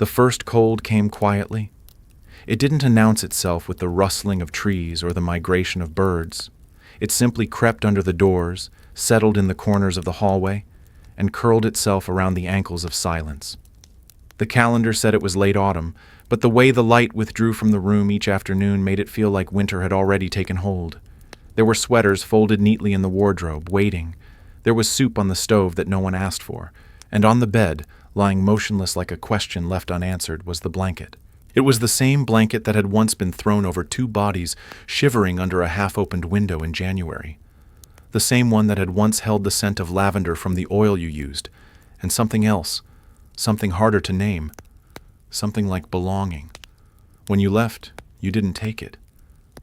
The first cold came quietly. It didn't announce itself with the rustling of trees or the migration of birds. It simply crept under the doors, settled in the corners of the hallway, and curled itself around the ankles of silence. The calendar said it was late autumn, but the way the light withdrew from the room each afternoon made it feel like winter had already taken hold. There were sweaters folded neatly in the wardrobe, waiting. There was soup on the stove that no one asked for, and on the bed, lying motionless like a question left unanswered, was the blanket. It was the same blanket that had once been thrown over two bodies shivering under a half-opened window in January. The same one that had once held the scent of lavender from the oil you used, and something else, something harder to name, something like belonging. When you left, you didn't take it.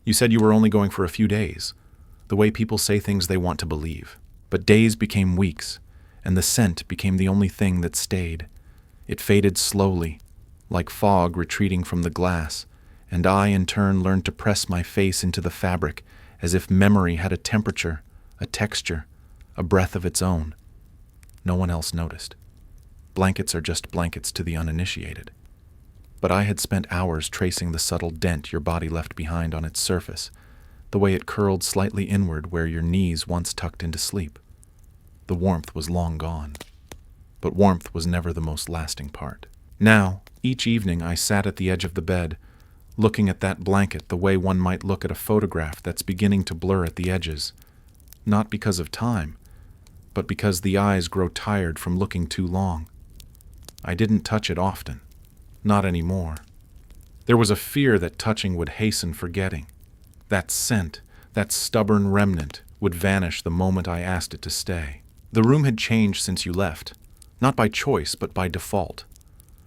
You said you were only going for a few days, the way people say things they want to believe. But days became weeks, and the scent became the only thing that stayed. It faded slowly, like fog retreating from the glass, and I, in turn, learned to press my face into the fabric as if memory had a temperature, a texture, a breath of its own. No one else noticed. Blankets are just blankets to the uninitiated. But I had spent hours tracing the subtle dent your body left behind on its surface, the way it curled slightly inward where your knees once tucked into sleep. The warmth was long gone, but warmth was never the most lasting part. Now, each evening I sat at the edge of the bed, looking at that blanket the way one might look at a photograph that's beginning to blur at the edges, not because of time, but because the eyes grow tired from looking too long. I didn't touch it often, not anymore. There was a fear that touching would hasten forgetting. That scent, that stubborn remnant, would vanish the moment I asked it to stay. The room had changed since you left, not by choice but by default.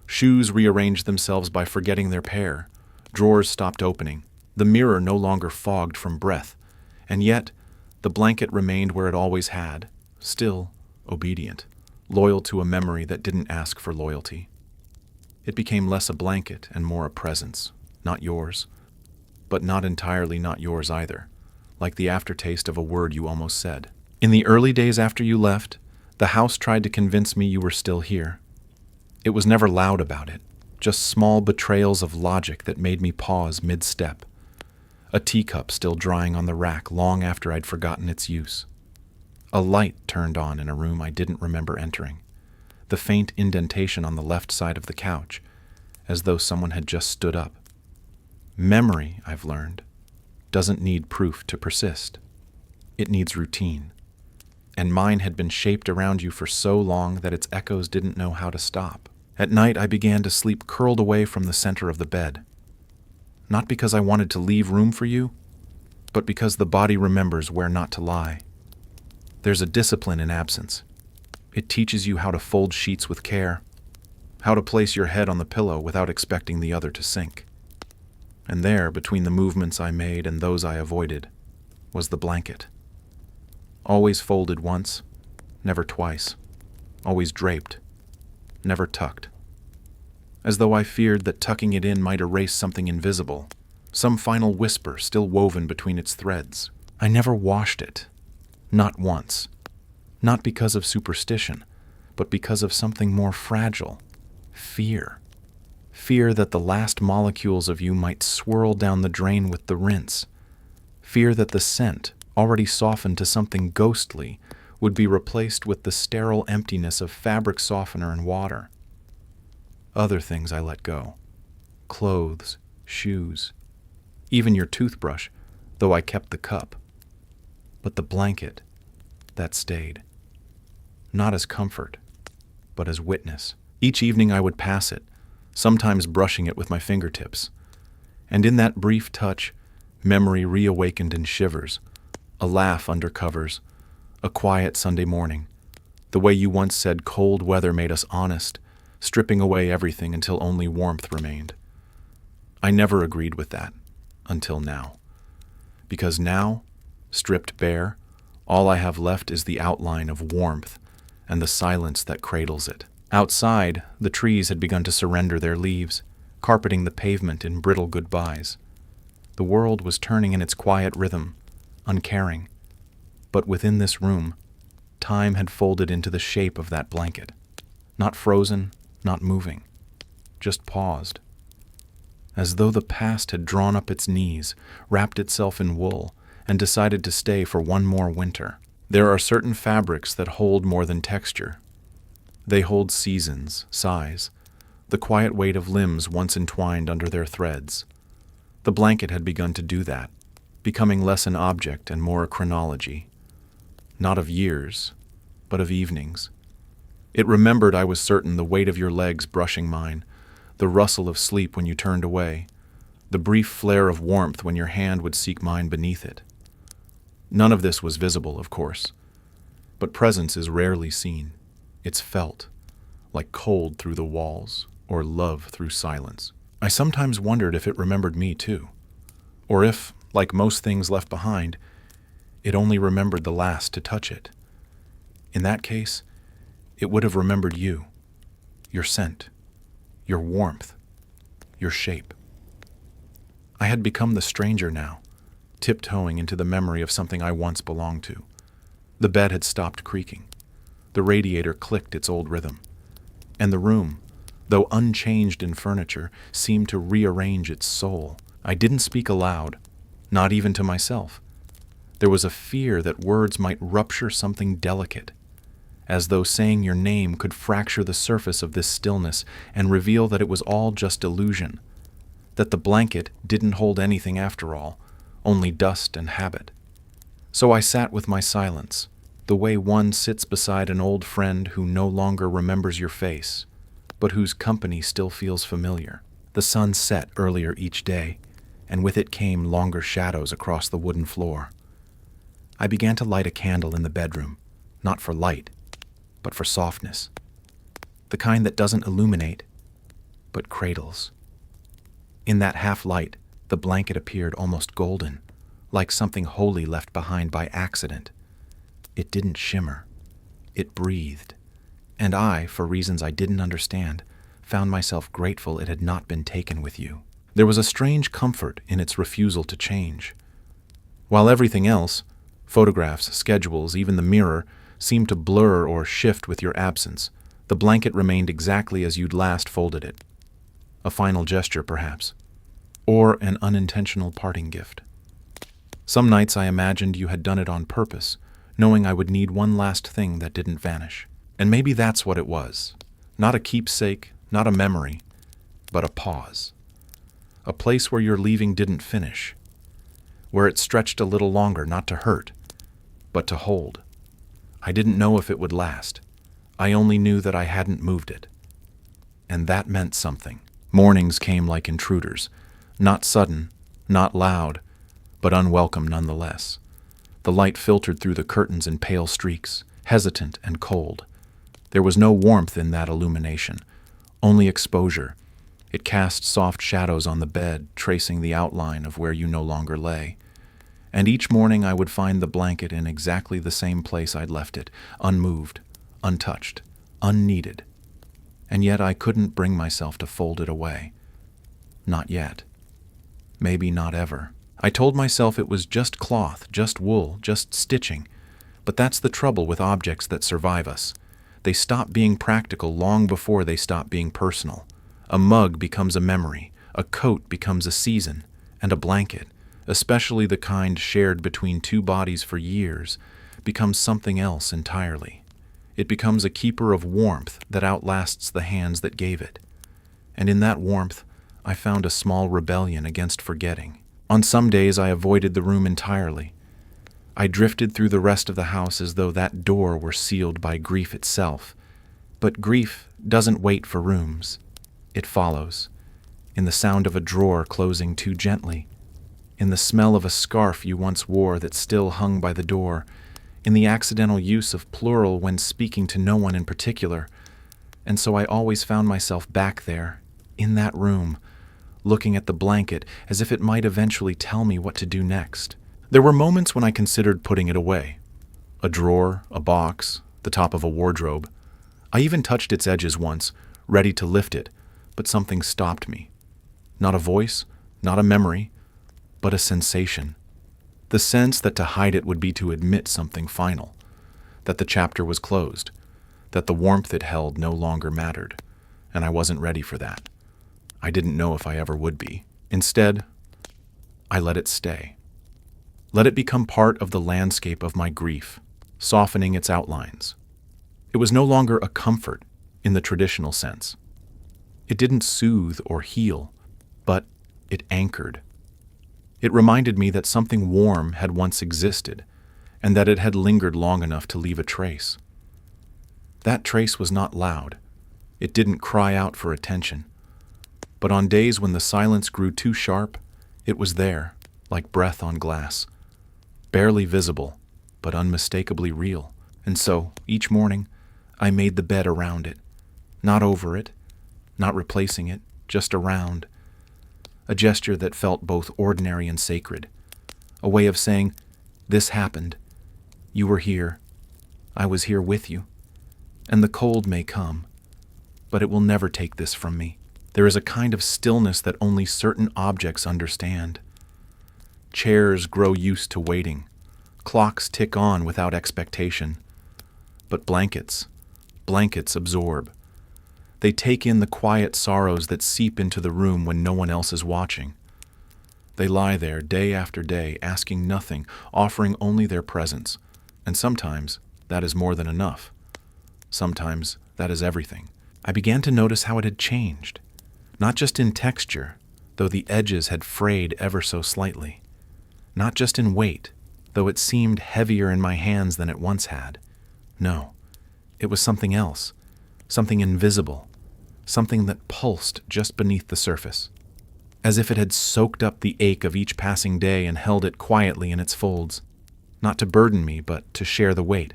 Shoes rearranged themselves by forgetting their pair. Drawers stopped opening. The mirror no longer fogged from breath. And yet, the blanket remained where it always had, still obedient, loyal to a memory that didn't ask for loyalty. It became less a blanket and more a presence, not yours, but not entirely not yours either, like the aftertaste of a word you almost said. In the early days after you left, the house tried to convince me you were still here. It was never loud about it, just small betrayals of logic that made me pause mid-step. A teacup still drying on the rack long after I'd forgotten its use. A light turned on in a room I didn't remember entering. The faint indentation on the left side of the couch, as though someone had just stood up. Memory, I've learned, doesn't need proof to persist. It needs routine. And mine had been shaped around you for so long that its echoes didn't know how to stop. At night, I began to sleep curled away from the center of the bed. Not because I wanted to leave room for you, but because the body remembers where not to lie. There's a discipline in absence. It teaches you how to fold sheets with care, how to place your head on the pillow without expecting the other to sink. And there, between the movements I made and those I avoided, was the blanket. Always folded once, never twice. Always draped, never tucked. As though I feared that tucking it in might erase something invisible, some final whisper still woven between its threads. I never washed it, not once. Not because of superstition, but because of something more fragile, fear. Fear that the last molecules of you might swirl down the drain with the rinse. Fear that the scent, already softened to something ghostly, would be replaced with the sterile emptiness of fabric softener and water. Other things I let go. Clothes, shoes, even your toothbrush, though I kept the cup. But the blanket, that stayed. Not as comfort, but as witness. Each evening I would pass it, sometimes brushing it with my fingertips. And in that brief touch, memory reawakened in shivers, a laugh under covers, a quiet Sunday morning, the way you once said cold weather made us honest, stripping away everything until only warmth remained. I never agreed with that, until now. Because now, stripped bare, all I have left is the outline of warmth and the silence that cradles it. Outside, the trees had begun to surrender their leaves, carpeting the pavement in brittle goodbyes. The world was turning in its quiet rhythm, uncaring. But within this room, time had folded into the shape of that blanket. Not frozen, not moving. just paused. As though the past had drawn up its knees, wrapped itself in wool, and decided to stay for one more winter. There are certain fabrics that hold more than texture. They hold seasons, sighs, the quiet weight of limbs once entwined under their threads. The blanket had begun to do that, becoming less an object and more a chronology. Not of years, but of evenings. It remembered, I was certain, the weight of your legs brushing mine, the rustle of sleep when you turned away, the brief flare of warmth when your hand would seek mine beneath it. None of this was visible, of course, but presence is rarely seen. It's felt, like cold through the walls, or love through silence. I sometimes wondered if it remembered me too, or if, like most things left behind, it only remembered the last to touch it. In that case, it would have remembered you, your scent, your warmth, your shape. I had become the stranger now, tiptoeing into the memory of something I once belonged to. The bed had stopped creaking. The radiator clicked its old rhythm. And the room, though unchanged in furniture, seemed to rearrange its soul. I didn't speak aloud, not even to myself. There was a fear that words might rupture something delicate, as though saying your name could fracture the surface of this stillness and reveal that it was all just illusion, that the blanket didn't hold anything after all, only dust and habit. So I sat with my silence, the way one sits beside an old friend who no longer remembers your face, but whose company still feels familiar. The sun set earlier each day, and with it came longer shadows across the wooden floor. I began to light a candle in the bedroom, not for light, but for softness. The kind that doesn't illuminate, but cradles. In that half-light, the blanket appeared almost golden, like something wholly left behind by accident. It didn't shimmer. It breathed. And I, for reasons I didn't understand, found myself grateful it had not been taken with you. There was a strange comfort in its refusal to change. While everything else, photographs, schedules, even the mirror, seemed to blur or shift with your absence, the blanket remained exactly as you'd last folded it. A final gesture, perhaps. Or an unintentional parting gift. Some nights I imagined you had done it on purpose, knowing I would need one last thing that didn't vanish. And maybe that's what it was. Not a keepsake, not a memory, but a pause. A place where your leaving didn't finish. Where it stretched a little longer, not to hurt, but to hold. I didn't know if it would last. I only knew that I hadn't moved it. And that meant something. Mornings came like intruders. Not sudden, not loud, but unwelcome nonetheless. The light filtered through the curtains in pale streaks, hesitant and cold. There was no warmth in that illumination, only exposure. It cast soft shadows on the bed, tracing the outline of where you no longer lay. And each morning I would find the blanket in exactly the same place I'd left it, unmoved, untouched, unneeded. And yet I couldn't bring myself to fold it away. Not yet. Maybe not ever. I told myself it was just cloth, just wool, just stitching. But that's the trouble with objects that survive us. They stop being practical long before they stop being personal. A mug becomes a memory, a coat becomes a season, and a blanket, especially the kind shared between two bodies for years, becomes something else entirely. It becomes a keeper of warmth that outlasts the hands that gave it. And in that warmth, I found a small rebellion against forgetting. On some days I avoided the room entirely. I drifted through the rest of the house as though that door were sealed by grief itself. But grief doesn't wait for rooms. It follows, in the sound of a drawer closing too gently, in the smell of a scarf you once wore that still hung by the door, in the accidental use of plural when speaking to no one in particular. And so I always found myself back there, in that room, looking at the blanket as if it might eventually tell me what to do next. There were moments when I considered putting it away. A drawer, a box, the top of a wardrobe. I even touched its edges once, ready to lift it, but something stopped me. Not a voice, not a memory, but a sensation. The sense that to hide it would be to admit something final, that the chapter was closed, that the warmth it held no longer mattered, and I wasn't ready for that. I didn't know if I ever would be. Instead, I let it stay. Let it become part of the landscape of my grief, softening its outlines. It was no longer a comfort in the traditional sense. It didn't soothe or heal, but it anchored. It reminded me that something warm had once existed, and that it had lingered long enough to leave a trace. That trace was not loud. It didn't cry out for attention. But on days when the silence grew too sharp, it was there, like breath on glass. Barely visible, but unmistakably real. And so, each morning, I made the bed around it. Not over it, not replacing it, just around. A gesture that felt both ordinary and sacred. A way of saying, this happened. You were here. I was here with you. And the cold may come, but it will never take this from me. There is a kind of stillness that only certain objects understand. Chairs grow used to waiting. Clocks tick on without expectation. But blankets absorb. They take in the quiet sorrows that seep into the room when no one else is watching. They lie there day after day, asking nothing, offering only their presence. And sometimes that is more than enough. Sometimes that is everything. I began to notice how it had changed. Not just in texture, though the edges had frayed ever so slightly. Not just in weight, though it seemed heavier in my hands than it once had. No, it was something else, something invisible, something that pulsed just beneath the surface, as if it had soaked up the ache of each passing day and held it quietly in its folds, not to burden me, but to share the weight.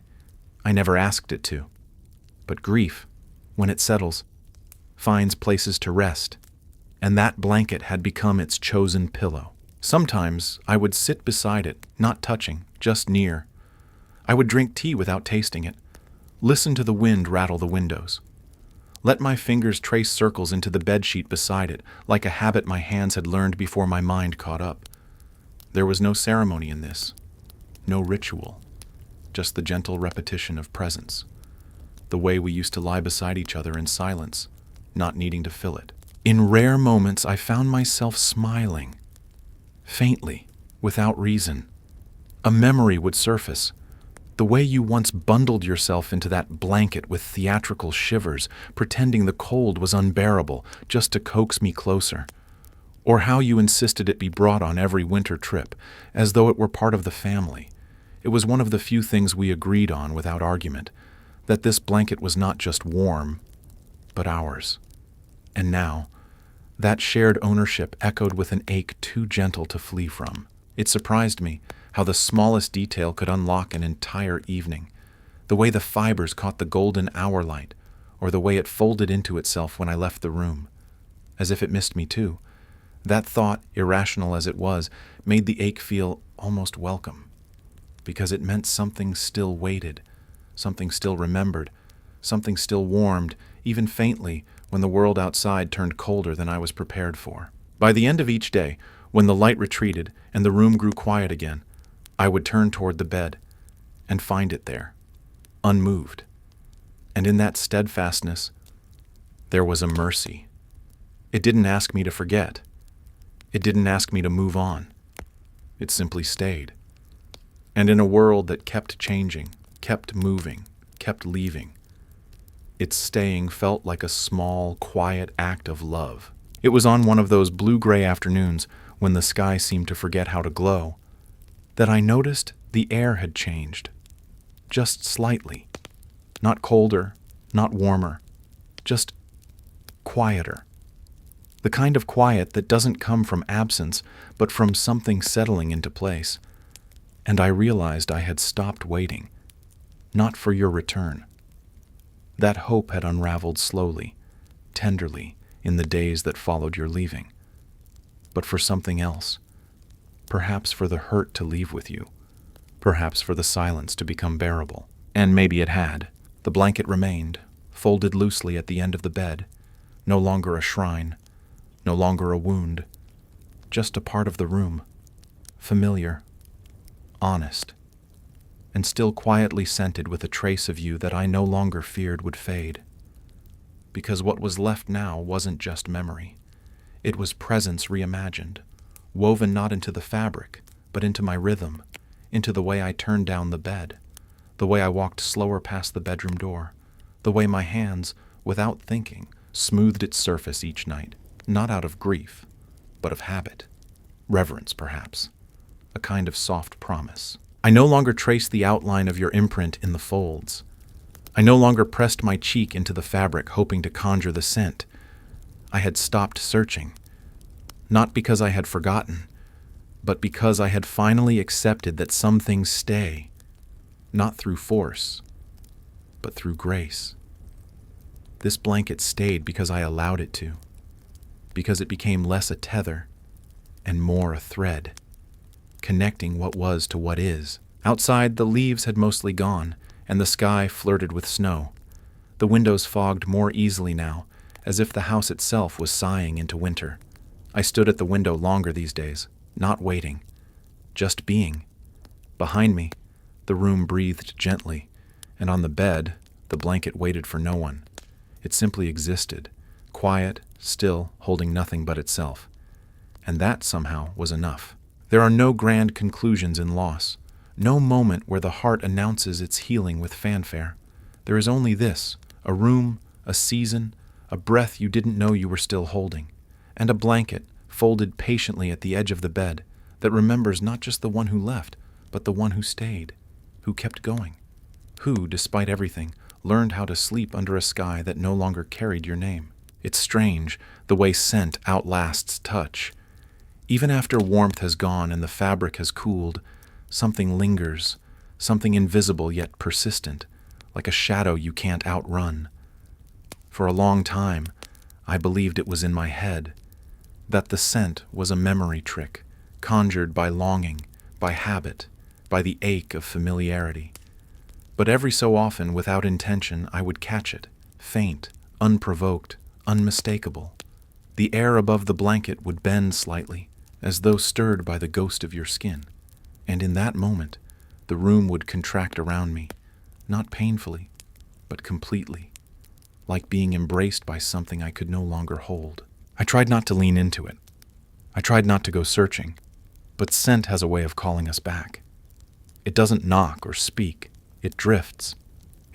I never asked it to. But grief, when it settles, finds places to rest, and that blanket had become its chosen pillow. Sometimes I would sit beside it, not touching, just near. I would drink tea without tasting it, listen to the wind rattle the windows. Let my fingers trace circles into the bedsheet beside it, like a habit my hands had learned before my mind caught up. There was no ceremony in this, no ritual, just the gentle repetition of presence. The way we used to lie beside each other in silence, not needing to fill it. In rare moments, I found myself smiling, faintly, without reason. A memory would surface. The way you once bundled yourself into that blanket with theatrical shivers, pretending the cold was unbearable just to coax me closer. Or how you insisted it be brought on every winter trip, as though it were part of the family. It was one of the few things we agreed on without argument, that this blanket was not just warm, but ours. And now, that shared ownership echoed with an ache too gentle to flee from. It surprised me how the smallest detail could unlock an entire evening. The way the fibers caught the golden hour light, or the way it folded into itself when I left the room. As if it missed me too. That thought, irrational as it was, made the ache feel almost welcome. Because it meant something still waited, something still remembered, something still warmed, even faintly, when the world outside turned colder than I was prepared for. By the end of each day, when the light retreated and the room grew quiet again, I would turn toward the bed and find it there, unmoved. And in that steadfastness, there was a mercy. It didn't ask me to forget. It didn't ask me to move on. It simply stayed. And in a world that kept changing, kept moving, kept leaving, its staying felt like a small, quiet act of love. It was on one of those blue-gray afternoons when the sky seemed to forget how to glow that I noticed the air had changed, just slightly. Not colder, not warmer, just quieter. The kind of quiet that doesn't come from absence, but from something settling into place. And I realized I had stopped waiting, not for your return. That hope had unraveled slowly, tenderly, in the days that followed your leaving, but for something else. Perhaps for the hurt to leave with you, perhaps for the silence to become bearable. And maybe it had. The blanket remained, folded loosely at the end of the bed, no longer a shrine, no longer a wound, just a part of the room, familiar, honest, and still quietly scented with a trace of you that I no longer feared would fade. Because what was left now wasn't just memory. It was presence reimagined, woven not into the fabric, but into my rhythm, into the way I turned down the bed, the way I walked slower past the bedroom door, the way my hands, without thinking, smoothed its surface each night, not out of grief, but of habit, reverence perhaps, a kind of soft promise. I no longer traced the outline of your imprint in the folds. I no longer pressed my cheek into the fabric hoping to conjure the scent. I had stopped searching, not because I had forgotten, but because I had finally accepted that some things stay, not through force, but through grace. This blanket stayed because I allowed it to, because it became less a tether and more a thread, connecting what was to what is. Outside, the leaves had mostly gone, and the sky flirted with snow. The windows fogged more easily now, as if the house itself was sighing into winter. I stood at the window longer these days, not waiting, just being. Behind me, the room breathed gently, and on the bed, the blanket waited for no one. It simply existed, quiet, still, holding nothing but itself. And that, somehow, was enough. There are no grand conclusions in loss, no moment where the heart announces its healing with fanfare. There is only this, a room, a season, a breath you didn't know you were still holding, and a blanket folded patiently at the edge of the bed that remembers not just the one who left, but the one who stayed, who kept going, who, despite everything, learned how to sleep under a sky that no longer carried your name. It's strange, the way scent outlasts touch. Even after warmth has gone and the fabric has cooled, something lingers, something invisible yet persistent, like a shadow you can't outrun. For a long time, I believed it was in my head, that the scent was a memory trick, conjured by longing, by habit, by the ache of familiarity. But every so often, without intention, I would catch it, faint, unprovoked, unmistakable. The air above the blanket would bend slightly, as though stirred by the ghost of your skin. And in that moment, the room would contract around me, not painfully, but completely, like being embraced by something I could no longer hold. I tried not to lean into it. I tried not to go searching, but scent has a way of calling us back. It doesn't knock or speak. It drifts.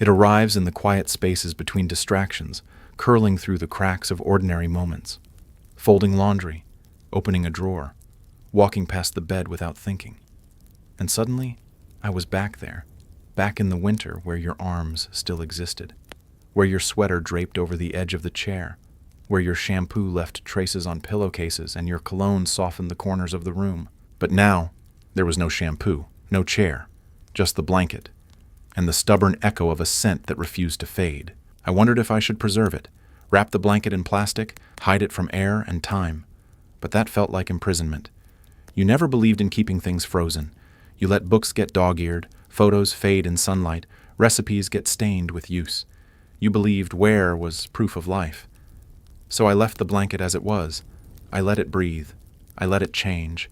It arrives in the quiet spaces between distractions, curling through the cracks of ordinary moments. Folding laundry, opening a drawer, walking past the bed without thinking. And suddenly, I was back there, back in the winter where your arms still existed, where your sweater draped over the edge of the chair, where your shampoo left traces on pillowcases and your cologne softened the corners of the room. But now, there was no shampoo, no chair, just the blanket, and the stubborn echo of a scent that refused to fade. I wondered if I should preserve it, wrap the blanket in plastic, hide it from air and time. But that felt like imprisonment. You never believed in keeping things frozen. You let books get dog-eared, photos fade in sunlight, recipes get stained with use. You believed wear was proof of life. So I left the blanket as it was. I let it breathe. I let it change.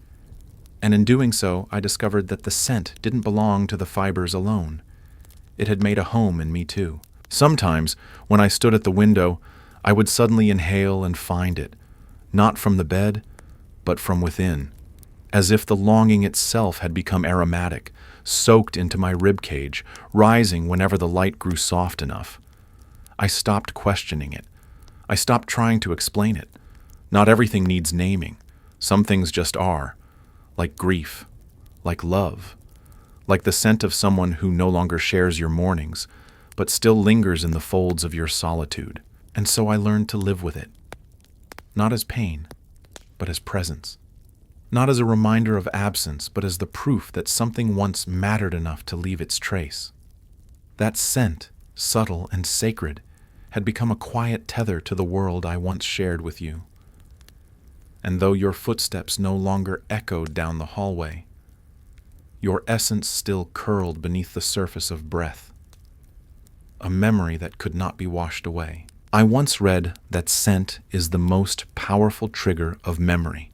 And in doing so, I discovered that the scent didn't belong to the fibers alone. It had made a home in me too. Sometimes, when I stood at the window, I would suddenly inhale and find it, not from the bed, but from within, as if the longing itself had become aromatic, soaked into my ribcage, rising whenever the light grew soft enough. I stopped questioning it. I stopped trying to explain it. Not everything needs naming. Some things just are, like grief, like love, like the scent of someone who no longer shares your mornings, but still lingers in the folds of your solitude. And so I learned to live with it, not as pain, but as presence. Not as a reminder of absence, but as the proof that something once mattered enough to leave its trace. That scent, subtle and sacred, had become a quiet tether to the world I once shared with you. And though your footsteps no longer echoed down the hallway, your essence still curled beneath the surface of breath, a memory that could not be washed away. I once read that scent is the most powerful trigger of memory,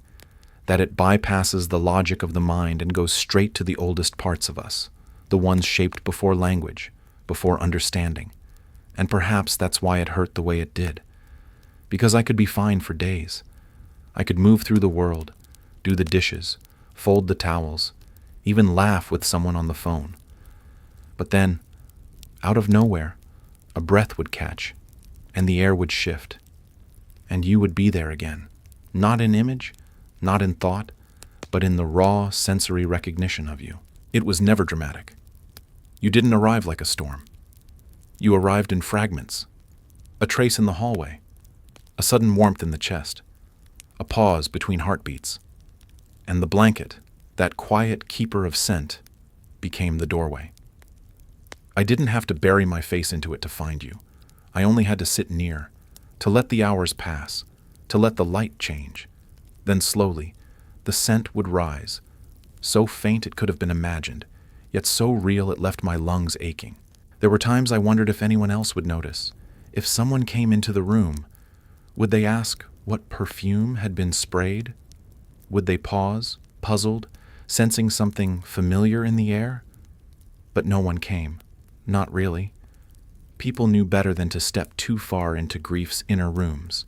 that it bypasses the logic of the mind and goes straight to the oldest parts of us, the ones shaped before language, before understanding. And perhaps that's why it hurt the way it did, because I could be fine for days. I could move through the world, do the dishes, fold the towels, even laugh with someone on the phone. But then, out of nowhere, a breath would catch, and the air would shift, and you would be there again, not in image, not in thought, but in the raw sensory recognition of you. It was never dramatic. You didn't arrive like a storm. You arrived in fragments, a trace in the hallway, a sudden warmth in the chest, a pause between heartbeats, and the blanket, that quiet keeper of scent, became the doorway. I didn't have to bury my face into it to find you. I only had to sit near, to let the hours pass, to let the light change. Then slowly, the scent would rise, so faint it could have been imagined, yet so real it left my lungs aching. There were times I wondered if anyone else would notice. If someone came into the room, would they ask what perfume had been sprayed? Would they pause, puzzled, sensing something familiar in the air? But no one came. Not really. People knew better than to step too far into grief's inner rooms.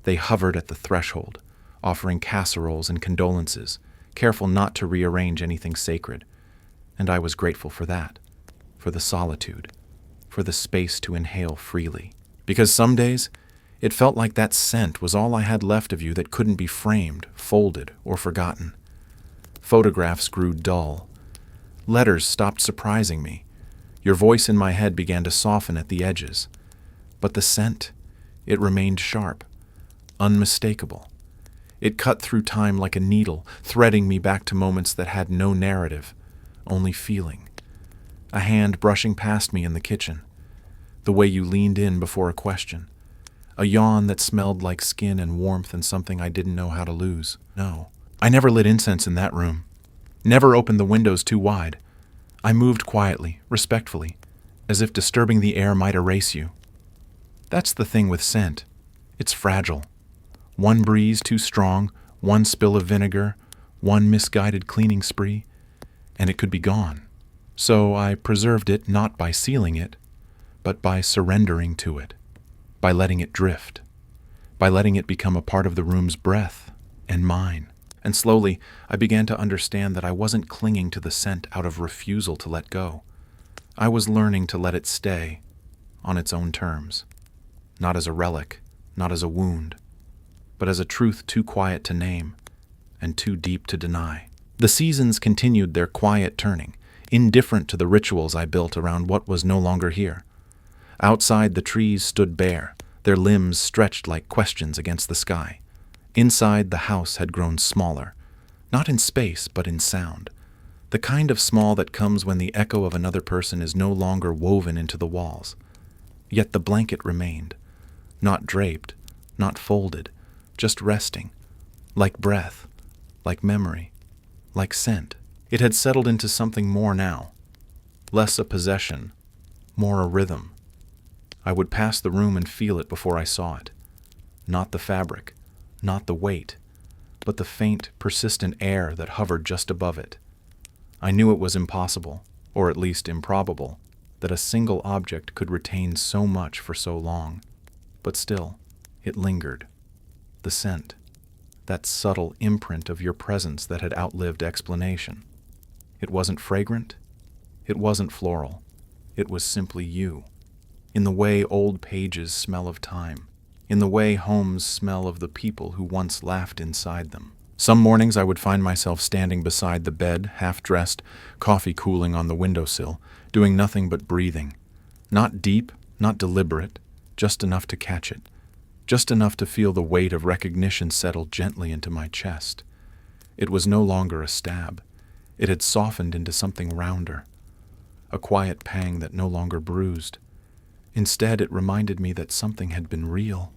They hovered at the threshold, offering casseroles and condolences, careful not to rearrange anything sacred. And I was grateful for that, for the solitude, for the space to inhale freely. Because some days, it felt like that scent was all I had left of you that couldn't be framed, folded, or forgotten. Photographs grew dull. Letters stopped surprising me. Your voice in my head began to soften at the edges. But the scent, it remained sharp, unmistakable. It cut through time like a needle, threading me back to moments that had no narrative, only feeling. A hand brushing past me in the kitchen. The way you leaned in before a question. A yawn that smelled like skin and warmth and something I didn't know how to lose. No, I never lit incense in that room. Never opened the windows too wide. I moved quietly, respectfully, as if disturbing the air might erase you. That's the thing with scent. It's fragile. One breeze too strong, one spill of vinegar, one misguided cleaning spree, and it could be gone. So I preserved it not by sealing it, but by surrendering to it, by letting it drift, by letting it become a part of the room's breath and mine. And slowly, I began to understand that I wasn't clinging to the scent out of refusal to let go. I was learning to let it stay on its own terms, not as a relic, not as a wound, but as a truth too quiet to name and too deep to deny. The seasons continued their quiet turning, indifferent to the rituals I built around what was no longer here. Outside, the trees stood bare, their limbs stretched like questions against the sky. Inside, the house had grown smaller, not in space, but in sound. The kind of small that comes when the echo of another person is no longer woven into the walls. Yet the blanket remained, not draped, not folded, just resting, like breath, like memory, like scent. It had settled into something more now, less a possession, more a rhythm. I would pass the room and feel it before I saw it. Not the fabric, not the weight, but the faint, persistent air that hovered just above it. I knew it was impossible, or at least improbable, that a single object could retain so much for so long. But still, it lingered. The scent, that subtle imprint of your presence that had outlived explanation. It wasn't fragrant, it wasn't floral, it was simply you. In the way old pages smell of time, in the way homes smell of the people who once laughed inside them. Some mornings I would find myself standing beside the bed, half-dressed, coffee cooling on the windowsill, doing nothing but breathing. Not deep, not deliberate, just enough to catch it. Just enough to feel the weight of recognition settle gently into my chest. It was no longer a stab. It had softened into something rounder. A quiet pang that no longer bruised. Instead, it reminded me that something had been real,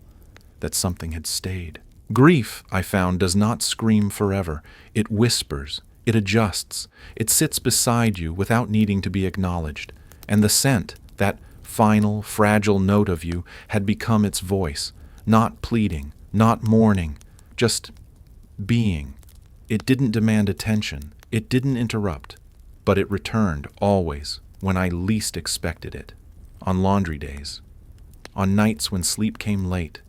that something had stayed. Grief, I found, does not scream forever. It whispers, it adjusts, it sits beside you without needing to be acknowledged. And the scent, that final, fragile note of you, had become its voice, not pleading, not mourning, just being. It didn't demand attention, it didn't interrupt, but it returned always when I least expected it. On laundry days, on nights when sleep came late,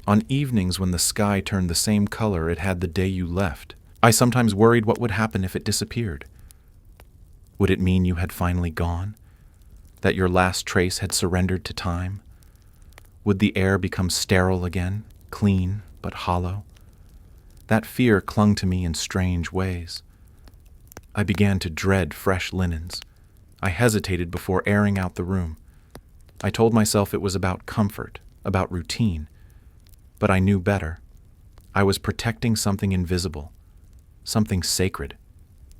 On evenings when the sky turned the same color it had the day you left, I sometimes worried what would happen if it disappeared. Would it mean you had finally gone? That your last trace had surrendered to time? Would the air become sterile again, clean but hollow? That fear clung to me in strange ways. I began to dread fresh linens. I hesitated before airing out the room. I told myself it was about comfort, about routine. But I knew better. I was protecting something invisible, something sacred,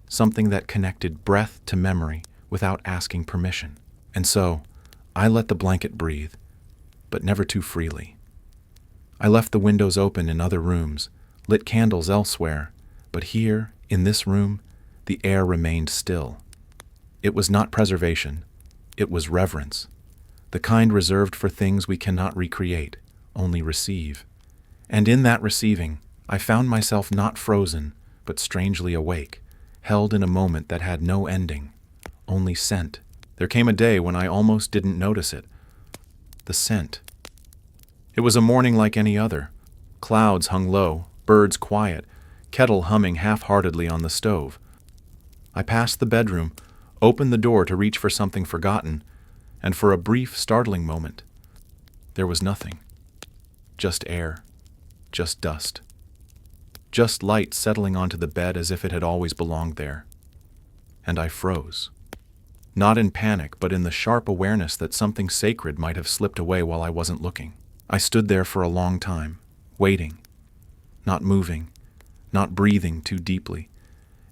something that connected breath to memory without asking permission. And so, I let the blanket breathe, but never too freely. I left the windows open in other rooms, lit candles elsewhere, but here, in this room, the air remained still. It was not preservation, it was reverence, the kind reserved for things we cannot recreate, only receive. And in that receiving, I found myself not frozen, but strangely awake, held in a moment that had no ending, only scent. There came a day when I almost didn't notice it. The scent. It was a morning like any other. Clouds hung low, birds quiet, kettle humming half-heartedly on the stove. I passed the bedroom, opened the door to reach for something forgotten, and for a brief, startling moment, there was nothing. Just air. Just dust. Just light settling onto the bed as if it had always belonged there. And I froze. Not in panic, but in the sharp awareness that something sacred might have slipped away while I wasn't looking. I stood there for a long time, waiting, not moving, not breathing too deeply,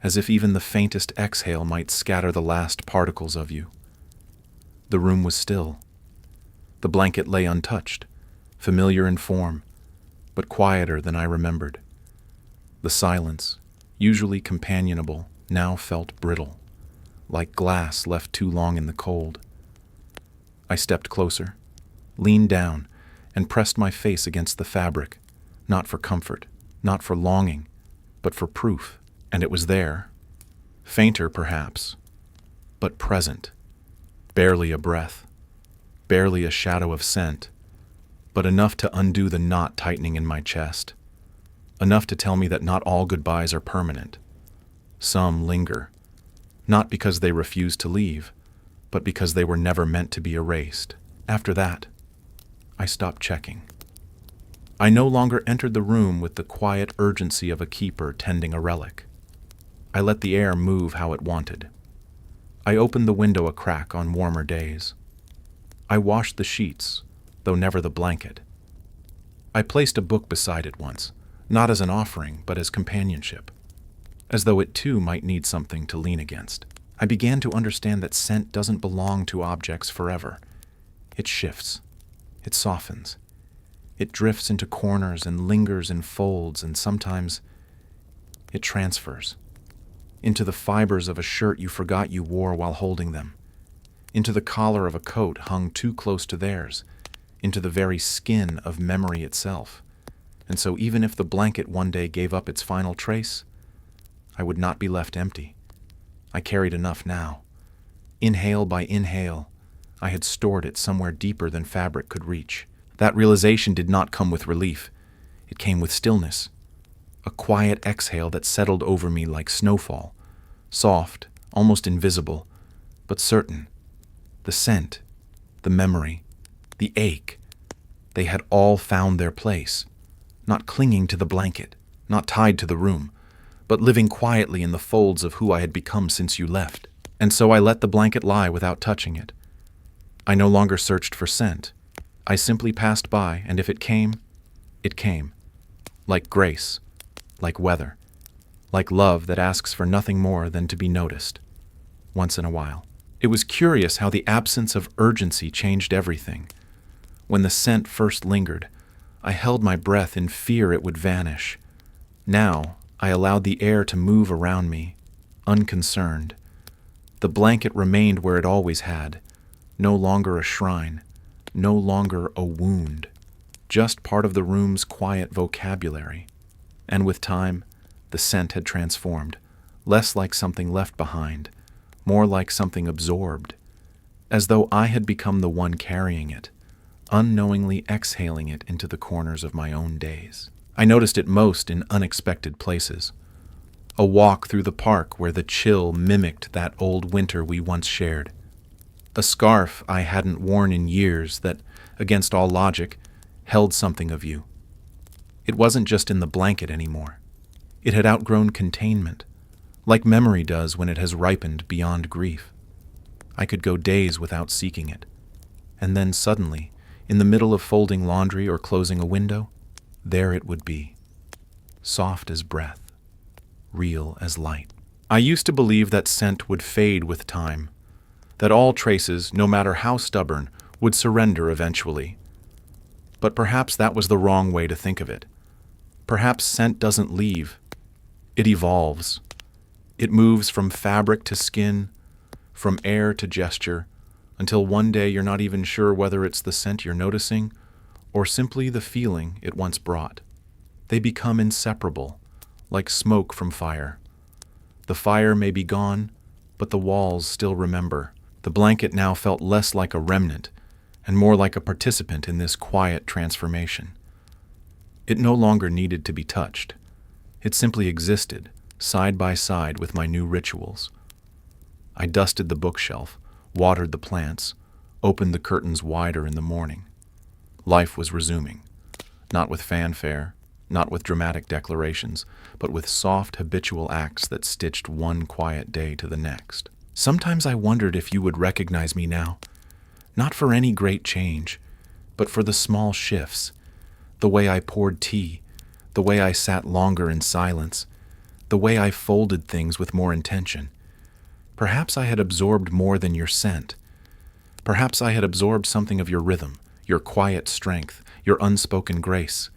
as if even the faintest exhale might scatter the last particles of you. The room was still. The blanket lay untouched, familiar in form, but quieter than I remembered. The silence, usually companionable, now felt brittle, like glass left too long in the cold. I stepped closer, leaned down, and pressed my face against the fabric, not for comfort, not for longing, but for proof. And it was there, fainter perhaps, but present, barely a breath, barely a shadow of scent, but enough to undo the knot tightening in my chest, enough to tell me that not all goodbyes are permanent. Some linger, not because they refuse to leave, but because they were never meant to be erased. After that, I stopped checking. I no longer entered the room with the quiet urgency of a keeper tending a relic. I let the air move how it wanted. I opened the window a crack on warmer days. I washed the sheets, though never the blanket. I placed a book beside it once, not as an offering, but as companionship, as though it too might need something to lean against. I began to understand that scent doesn't belong to objects forever. It shifts. It softens. It drifts into corners and lingers in folds, and sometimes it transfers into the fibers of a shirt you forgot you wore while holding them, into the collar of a coat hung too close to theirs, into the very skin of memory itself. And so even if the blanket one day gave up its final trace, I would not be left empty. I carried enough now. Inhale by inhale, I had stored it somewhere deeper than fabric could reach. That realization did not come with relief. It came with stillness. A quiet exhale that settled over me like snowfall, soft, almost invisible, but certain. The scent, the memory, the ache, they had all found their place, not clinging to the blanket, not tied to the room, but living quietly in the folds of who I had become since you left. And so I let the blanket lie without touching it. I no longer searched for scent. I simply passed by, and if it came, it came. Like grace, like weather, like love that asks for nothing more than to be noticed, once in a while. It was curious how the absence of urgency changed everything. When the scent first lingered, I held my breath in fear it would vanish. Now, I allowed the air to move around me, unconcerned. The blanket remained where it always had, no longer a shrine, no longer a wound, just part of the room's quiet vocabulary. And with time, the scent had transformed, less like something left behind, more like something absorbed, as though I had become the one carrying it, unknowingly exhaling it into the corners of my own days. I noticed it most in unexpected places. A walk through the park where the chill mimicked that old winter we once shared. A scarf I hadn't worn in years that, against all logic, held something of you. It wasn't just in the blanket anymore. It had outgrown containment, like memory does when it has ripened beyond grief. I could go days without seeking it. And then suddenly, in the middle of folding laundry or closing a window, there it would be, soft as breath, real as light. I used to believe that scent would fade with time, that all traces, no matter how stubborn, would surrender eventually. But perhaps that was the wrong way to think of it. Perhaps scent doesn't leave. It evolves. It moves from fabric to skin, from air to gesture, until one day you're not even sure whether it's the scent you're noticing or simply the feeling it once brought. They become inseparable, like smoke from fire. The fire may be gone, but the walls still remember. The blanket now felt less like a remnant and more like a participant in this quiet transformation. It no longer needed to be touched. It simply existed, side by side with my new rituals. I dusted the bookshelf, watered the plants, opened the curtains wider in the morning. Life was resuming, not with fanfare, not with dramatic declarations, but with soft, habitual acts that stitched one quiet day to the next. Sometimes I wondered if you would recognize me now, not for any great change, but for the small shifts, the way I poured tea, the way I sat longer in silence, the way I folded things with more intention. Perhaps I had absorbed more than your scent. Perhaps I had absorbed something of your rhythm, your quiet strength, your unspoken grace.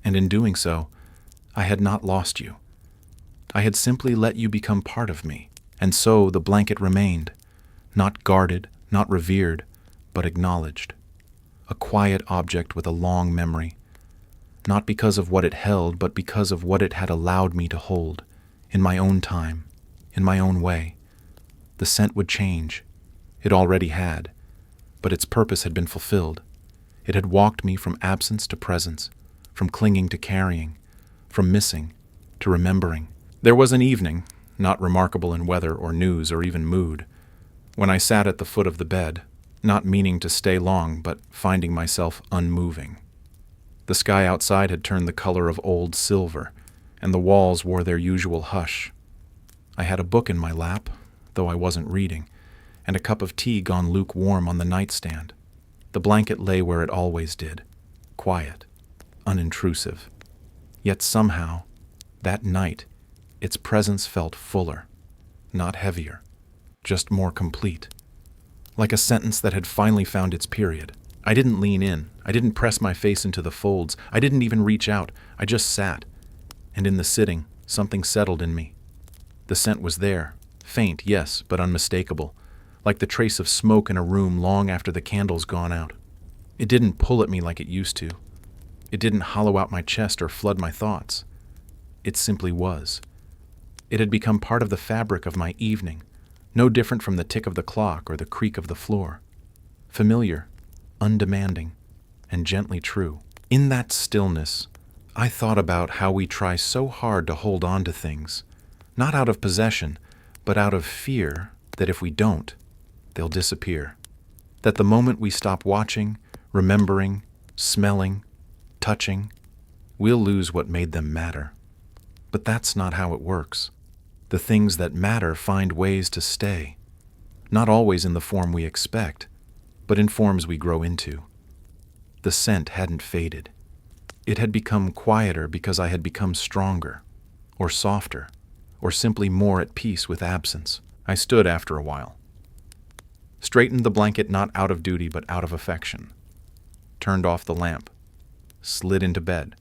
And in doing so, I had not lost you. I had simply let you become part of me. And so the blanket remained, not guarded, not revered, but acknowledged. A quiet object with a long memory, not because of what it held, but because of what it had allowed me to hold, in my own time, in my own way. The scent would change. It already had, but its purpose had been fulfilled. It had walked me from absence to presence, from clinging to carrying, from missing to remembering. There was an evening, not remarkable in weather or news or even mood, when I sat at the foot of the bed, not meaning to stay long, but finding myself unmoving. The sky outside had turned the color of old silver, and the walls wore their usual hush. I had a book in my lap, though I wasn't reading, and a cup of tea gone lukewarm on the nightstand. The blanket lay where it always did, quiet, unintrusive. Yet somehow, that night, its presence felt fuller, not heavier, just more complete, like a sentence that had finally found its period. I didn't lean in, I didn't press my face into the folds, I didn't even reach out, I just sat, and in the sitting, something settled in me. The scent was there, faint, yes, but unmistakable, like the trace of smoke in a room long after the candle's gone out. It didn't pull at me like it used to. It didn't hollow out my chest or flood my thoughts. It simply was. It had become part of the fabric of my evening, no different from the tick of the clock or the creak of the floor. Familiar, undemanding, and gently true. In that stillness, I thought about how we try so hard to hold on to things, not out of possession, but out of fear that if we don't, they'll disappear. That the moment we stop watching, remembering, smelling, touching, we'll lose what made them matter. But that's not how it works. The things that matter find ways to stay, not always in the form we expect, but in forms we grow into. The scent hadn't faded. It had become quieter because I had become stronger, or softer, or simply more at peace with absence. I stood after a while, straightened the blanket not out of duty but out of affection, turned off the lamp, slid into bed,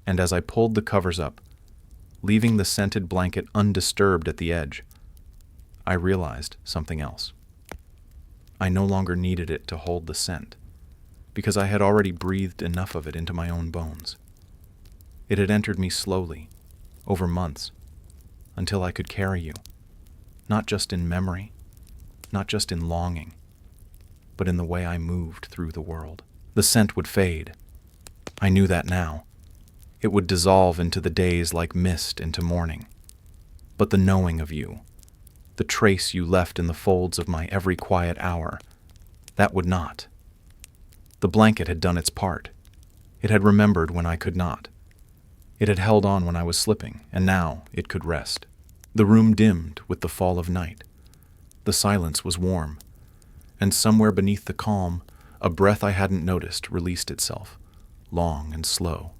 and as I pulled the covers up, leaving the scented blanket undisturbed at the edge, I realized something else. I no longer needed it to hold the scent, because I had already breathed enough of it into my own bones. It had entered me slowly, over months, until I could carry you, not just in memory, not just in longing, but in the way I moved through the world. The scent would fade. I knew that now. It would dissolve into the days like mist into morning. But the knowing of you, the trace you left in the folds of my every quiet hour, that would not. The blanket had done its part. It had remembered when I could not. It had held on when I was slipping, and now it could rest. The room dimmed with the fall of night. The silence was warm, and somewhere beneath the calm, a breath I hadn't noticed released itself, long and slow.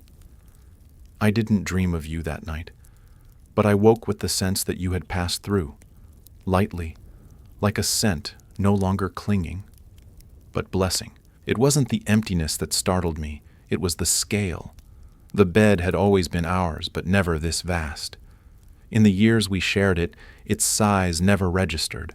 I didn't dream of you that night, but I woke with the sense that you had passed through, lightly, like a scent no longer clinging, but blessing. It wasn't the emptiness that startled me, it was the scale. The bed had always been ours, but never this vast. In the years we shared it, its size never registered.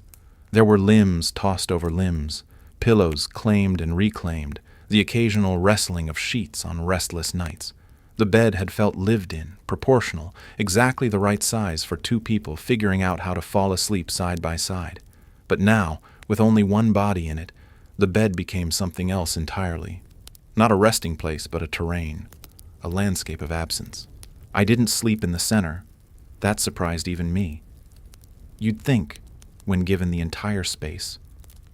There were limbs tossed over limbs, pillows claimed and reclaimed, the occasional wrestling of sheets on restless nights. The bed had felt lived in, proportional, exactly the right size for two people figuring out how to fall asleep side by side. But now, with only one body in it, the bed became something else entirely. Not a resting place, but a terrain, a landscape of absence. I didn't sleep in the center. That surprised even me. You'd think, when given the entire space,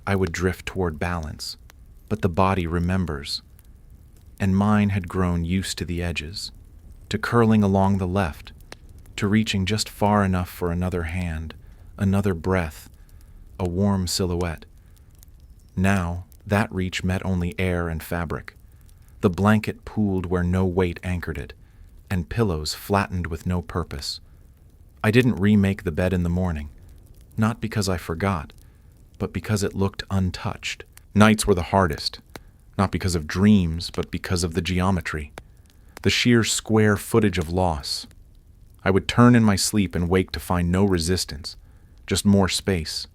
I would drift toward balance, but the body remembers, and mine had grown used to the edges, to curling along the left, to reaching just far enough for another hand, another breath, a warm silhouette. Now, that reach met only air and fabric. The blanket pooled where no weight anchored it, and pillows flattened with no purpose. I didn't remake the bed in the morning, not because I forgot, but because it looked untouched. Nights were the hardest, not because of dreams, but because of the geometry, the sheer square footage of loss. I would turn in my sleep and wake to find no resistance, just more space,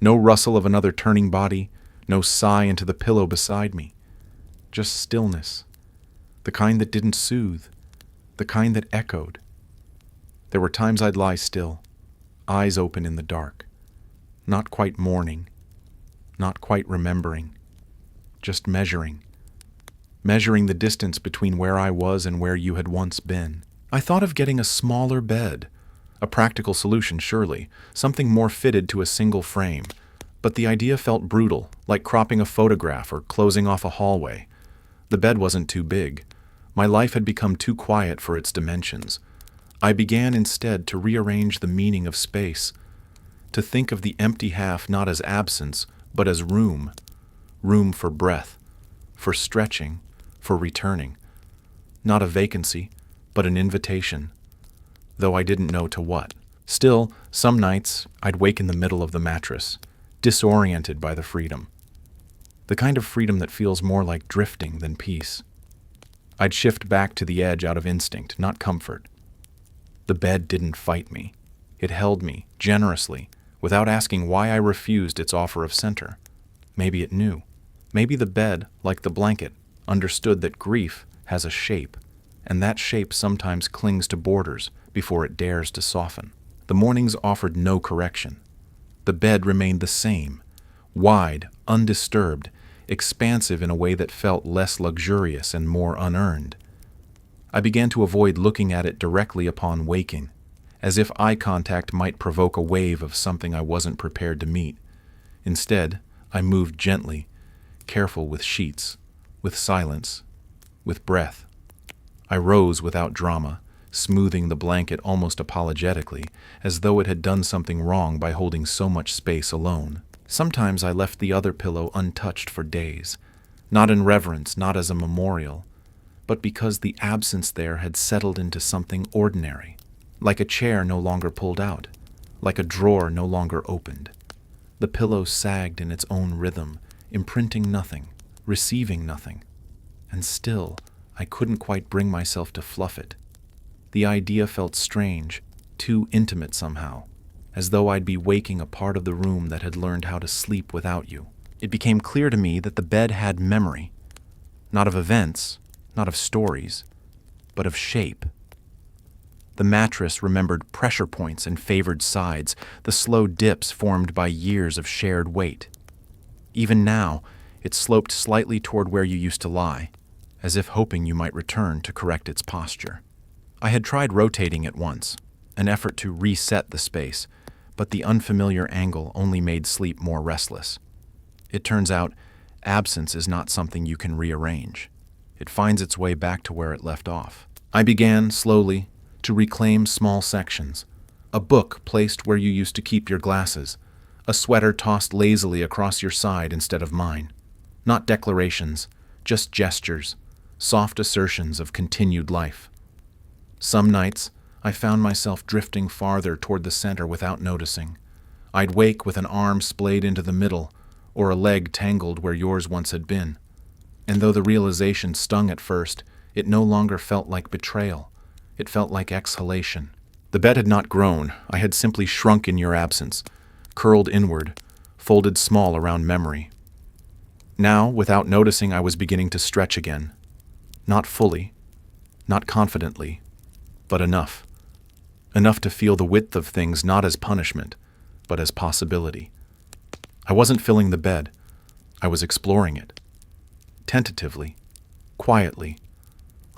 no rustle of another turning body, no sigh into the pillow beside me, just stillness, the kind that didn't soothe, the kind that echoed. There were times I'd lie still, eyes open in the dark, not quite mourning, not quite remembering, just measuring the distance between where I was and where you had once been. I thought of getting a smaller bed, a practical solution surely, something more fitted to a single frame, but the idea felt brutal, like cropping a photograph or closing off a hallway. The bed wasn't too big. My life had become too quiet for its dimensions. I began instead to rearrange the meaning of space, to think of the empty half not as absence, but as room. Room for breath, for stretching, for returning. Not a vacancy, but an invitation, though I didn't know to what. Still, some nights I'd wake in the middle of the mattress, disoriented by the freedom. The kind of freedom that feels more like drifting than peace. I'd shift back to the edge out of instinct, not comfort. The bed didn't fight me. It held me, generously, without asking why I refused its offer of center. Maybe it knew. Maybe the bed, like the blanket, understood that grief has a shape, and that shape sometimes clings to borders before it dares to soften. The mornings offered no correction. The bed remained the same, wide, undisturbed, expansive in a way that felt less luxurious and more unearned. I began to avoid looking at it directly upon waking, as if eye contact might provoke a wave of something I wasn't prepared to meet. Instead, I moved gently, careful with sheets, with silence, with breath. I rose without drama, smoothing the blanket almost apologetically, as though it had done something wrong by holding so much space alone. Sometimes I left the other pillow untouched for days, not in reverence, not as a memorial, but because the absence there had settled into something ordinary, like a chair no longer pulled out, like a drawer no longer opened. The pillow sagged in its own rhythm, imprinting nothing, receiving nothing, and still I couldn't quite bring myself to fluff it. The idea felt strange, too intimate somehow, as though I'd be waking a part of the room that had learned how to sleep without you. It became clear to me that the bed had memory, not of events, not of stories, but of shape. The mattress remembered pressure points and favored sides, the slow dips formed by years of shared weight. Even now, It sloped slightly toward where you used to lie, as if hoping you might return to correct its posture. I had tried rotating it once, an effort to reset the space, but the unfamiliar angle only made sleep more restless. It turns out, absence is not something you can rearrange. It finds its way back to where it left off. I began, slowly, to reclaim small sections. A book placed where you used to keep your glasses. A sweater tossed lazily across your side instead of mine. Not declarations, just gestures, soft assertions of continued life. Some nights, I found myself drifting farther toward the center without noticing. I'd wake with an arm splayed into the middle, or a leg tangled where yours once had been. And though the realization stung at first, it no longer felt like betrayal. It felt like exhalation. The bed had not grown. I had simply shrunk in your absence, curled inward, folded small around memory. Now, without noticing, I was beginning to stretch again. Not fully, not confidently, but enough. Enough to feel the width of things not as punishment, but as possibility. I wasn't filling the bed. I was exploring it. Tentatively, quietly,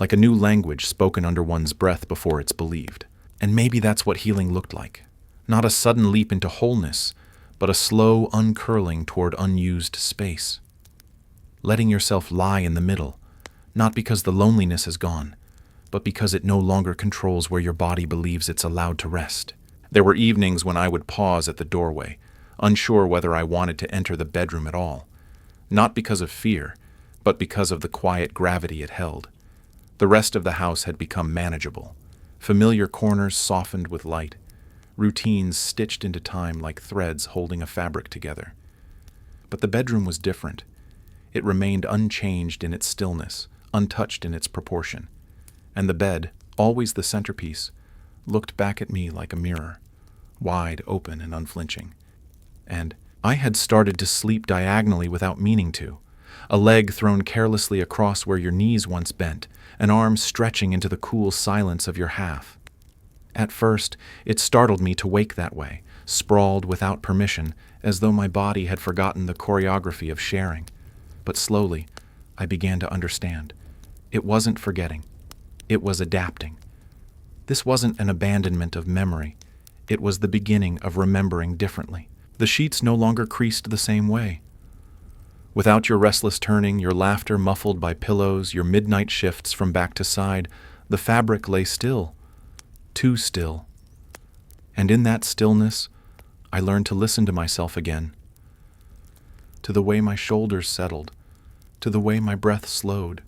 like a new language spoken under one's breath before it's believed. And maybe that's what healing looked like. Not a sudden leap into wholeness, but a slow uncurling toward unused space. Letting yourself lie in the middle, not because the loneliness is gone, but because it no longer controls where your body believes it's allowed to rest. There were evenings when I would pause at the doorway, unsure whether I wanted to enter the bedroom at all, not because of fear, but because of the quiet gravity it held. The rest of the house had become manageable, familiar corners softened with light, routines stitched into time like threads holding a fabric together. But the bedroom was different. It remained unchanged in its stillness, untouched in its proportion. And the bed, always the centerpiece, looked back at me like a mirror, wide open and unflinching. And I had started to sleep diagonally without meaning to, a leg thrown carelessly across where your knees once bent, an arm stretching into the cool silence of your half. At first, it startled me to wake that way, sprawled without permission, as though my body had forgotten the choreography of sharing. But slowly, I began to understand. It wasn't forgetting. It was adapting. This wasn't an abandonment of memory. It was the beginning of remembering differently. The sheets no longer creased the same way. Without your restless turning, your laughter muffled by pillows, your midnight shifts from back to side, the fabric lay still, too still. And in that stillness, I learned to listen to myself again, to the way my shoulders settled, to the way my breath slowed,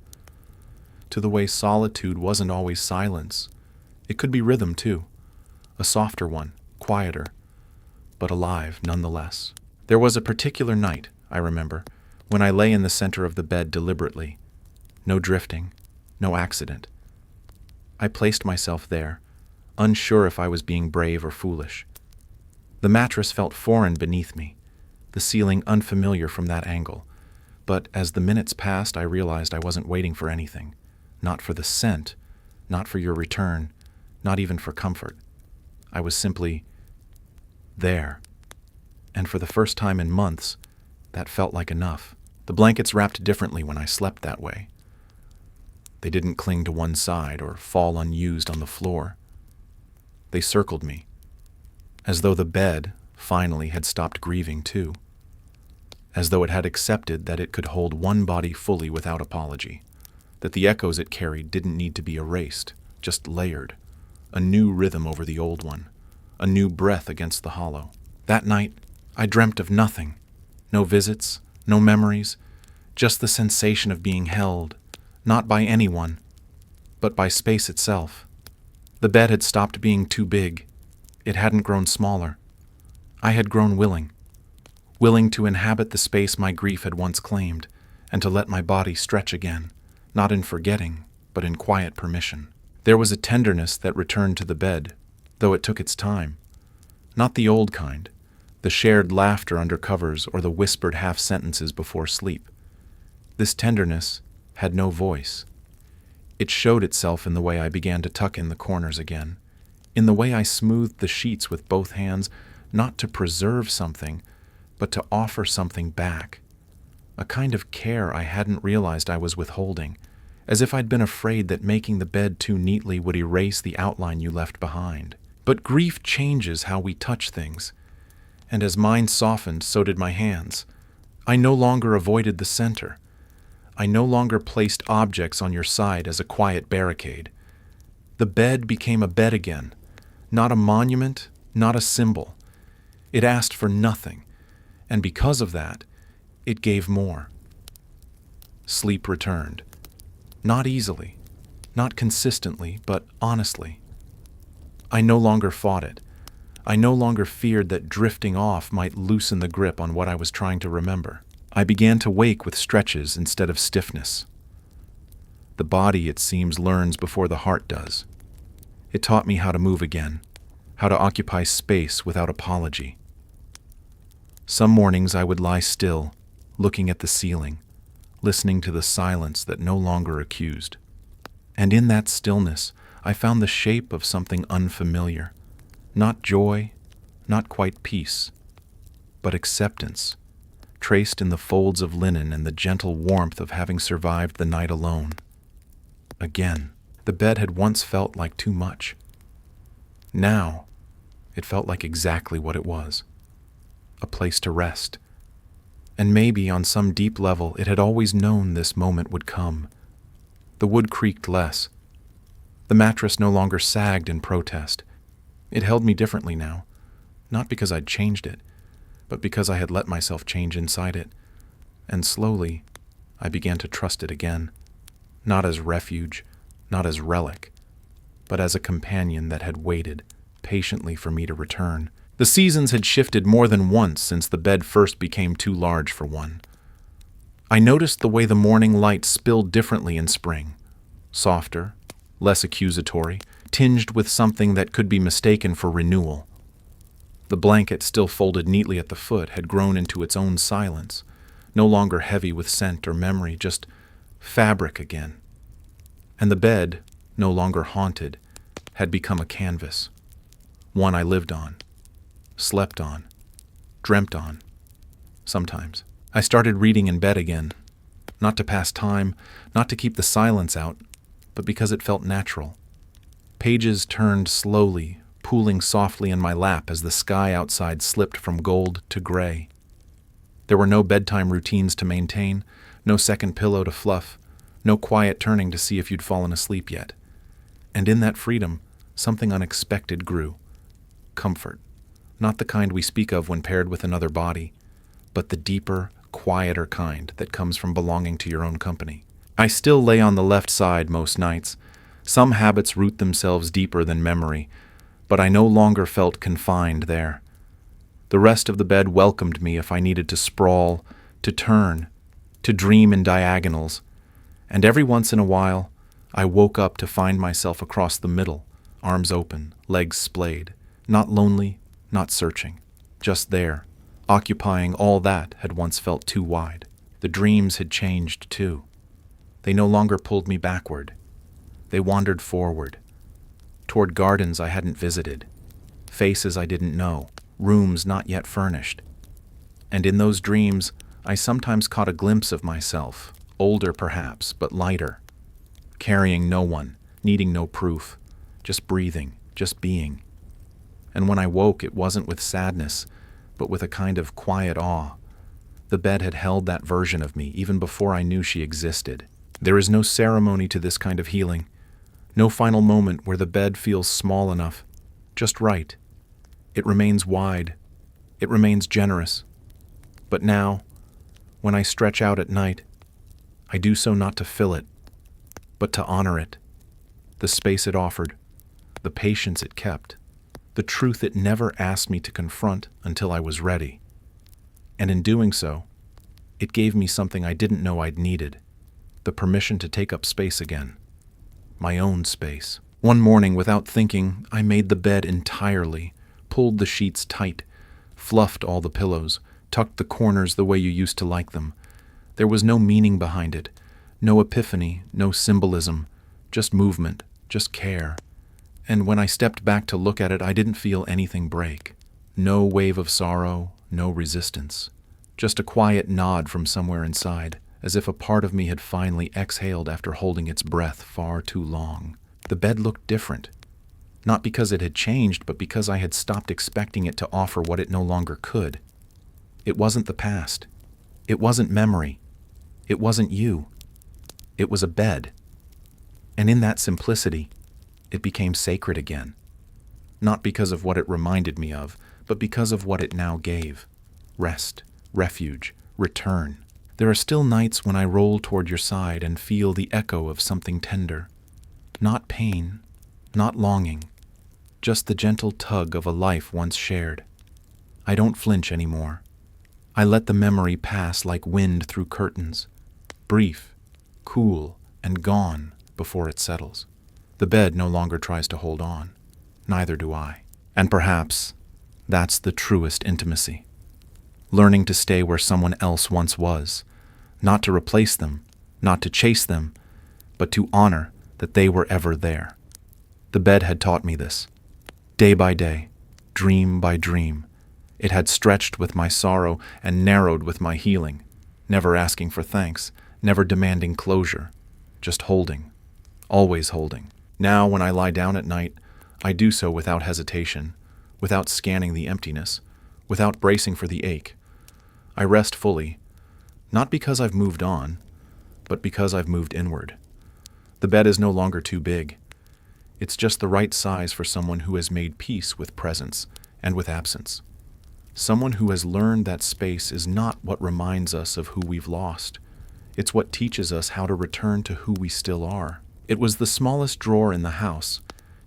to the way solitude wasn't always silence. It could be rhythm, too, a softer one, quieter, but alive nonetheless. There was a particular night, I remember, when I lay in the center of the bed deliberately. No drifting, no accident. I placed myself there, unsure if I was being brave or foolish. The mattress felt foreign beneath me, the ceiling unfamiliar from that angle. But as the minutes passed, I realized I wasn't waiting for anything. Not for the scent, not for your return, not even for comfort. I was simply there. And for the first time in months, that felt like enough. The blankets wrapped differently when I slept that way. They didn't cling to one side or fall unused on the floor. They circled me, as though the bed finally had stopped grieving too, as though it had accepted that it could hold one body fully without apology, that the echoes it carried didn't need to be erased, just layered, a new rhythm over the old one, a new breath against the hollow. That night, I dreamt of nothing, no visits, no memories, just the sensation of being held, not by anyone, but by space itself. The bed had stopped being too big. It hadn't grown smaller. I had grown willing to inhabit the space my grief had once claimed, and to let my body stretch again, not in forgetting, but in quiet permission. There was a tenderness that returned to the bed, though it took its time. Not the old kind, the shared laughter under covers or the whispered half-sentences before sleep. This tenderness had no voice. It showed itself in the way I began to tuck in the corners again, in the way I smoothed the sheets with both hands, not to preserve something, but to offer something back, a kind of care I hadn't realized I was withholding, as if I'd been afraid that making the bed too neatly would erase the outline you left behind. But grief changes how we touch things, and as mine softened, so did my hands. I no longer avoided the center. I no longer placed objects on your side as a quiet barricade. The bed became a bed again, not a monument, not a symbol. It asked for nothing, and because of that, it gave more. Sleep returned. Not easily, not consistently, but honestly. I no longer fought it. I no longer feared that drifting off might loosen the grip on what I was trying to remember. I began to wake with stretches instead of stiffness. The body, it seems, learns before the heart does. It taught me how to move again, how to occupy space without apology. Some mornings I would lie still, looking at the ceiling, listening to the silence that no longer accused. And in that stillness, I found the shape of something unfamiliar. Not joy, not quite peace, but acceptance, traced in the folds of linen and the gentle warmth of having survived the night alone. Again, the bed had once felt like too much. Now, it felt like exactly what it was, a place to rest. And maybe on some deep level it had always known this moment would come. The wood creaked less. The mattress no longer sagged in protest. It held me differently now, not because I'd changed it, but because I had let myself change inside it. And slowly, I began to trust it again, not as refuge, not as relic, but as a companion that had waited patiently for me to return. The seasons had shifted more than once since the bed first became too large for one. I noticed the way the morning light spilled differently in spring, softer, less accusatory, tinged with something that could be mistaken for renewal. The blanket, still folded neatly at the foot, had grown into its own silence, no longer heavy with scent or memory, just fabric again. And the bed, no longer haunted, had become a canvas, one I lived on, slept on, dreamt on, sometimes. I started reading in bed again, not to pass time, not to keep the silence out, but because it felt natural. Pages turned slowly, pooling softly in my lap as the sky outside slipped from gold to gray. There were no bedtime routines to maintain, no second pillow to fluff, no quiet turning to see if you'd fallen asleep yet. And in that freedom, something unexpected grew. Comfort. Not the kind we speak of when paired with another body, but the deeper, quieter kind that comes from belonging to your own company. I still lay on the left side most nights. Some habits root themselves deeper than memory, but I no longer felt confined there. The rest of the bed welcomed me if I needed to sprawl, to turn, to dream in diagonals, and every once in a while, I woke up to find myself across the middle, arms open, legs splayed, not lonely, not searching, just there, occupying all that had once felt too wide. The dreams had changed too. They no longer pulled me backward. They wandered forward, toward gardens I hadn't visited, faces I didn't know, rooms not yet furnished. And in those dreams, I sometimes caught a glimpse of myself, older perhaps, but lighter, carrying no one, needing no proof, just breathing, just being. And when I woke, it wasn't with sadness, but with a kind of quiet awe. The bed had held that version of me even before I knew she existed. There is no ceremony to this kind of healing, no final moment where the bed feels small enough, just right. It remains wide. It remains generous. But now, when I stretch out at night, I do so not to fill it, but to honor it, the space it offered, the patience it kept, the truth it never asked me to confront until I was ready. And in doing so, it gave me something I didn't know I'd needed, the permission to take up space again, my own space. One morning, without thinking, I made the bed entirely, pulled the sheets tight, fluffed all the pillows, tucked the corners the way you used to like them. There was no meaning behind it, no epiphany, no symbolism, just movement, just care. And when I stepped back to look at it, I didn't feel anything break. No wave of sorrow, no resistance, Just a quiet nod from somewhere inside, as if a part of me had finally exhaled after holding its breath far too long. The bed looked different. Not because it had changed, but because I had stopped expecting it to offer what it no longer could. It wasn't the past. It wasn't memory. It wasn't you. It was a bed. And in that simplicity, it became sacred again. Not because of what it reminded me of, but because of what it now gave. Rest, refuge, return. There are still nights when I roll toward your side and feel the echo of something tender. Not pain, not longing, just the gentle tug of a life once shared. I don't flinch anymore. I let the memory pass like wind through curtains, brief, cool, and gone before it settles. The bed no longer tries to hold on. Neither do I. And perhaps that's the truest intimacy. Learning to stay where someone else once was, not to replace them, not to chase them, but to honor that they were ever there. The bed had taught me this. Day by day, dream by dream, it had stretched with my sorrow and narrowed with my healing, never asking for thanks, never demanding closure, just holding, always holding. Now, when I lie down at night, I do so without hesitation, without scanning the emptiness, without bracing for the ache. I rest fully, not because I've moved on, but because I've moved inward. The bed is no longer too big. It's just the right size for someone who has made peace with presence and with absence. Someone who has learned that space is not what reminds us of who we've lost. It's what teaches us how to return to who we still are. It was the smallest drawer in the house,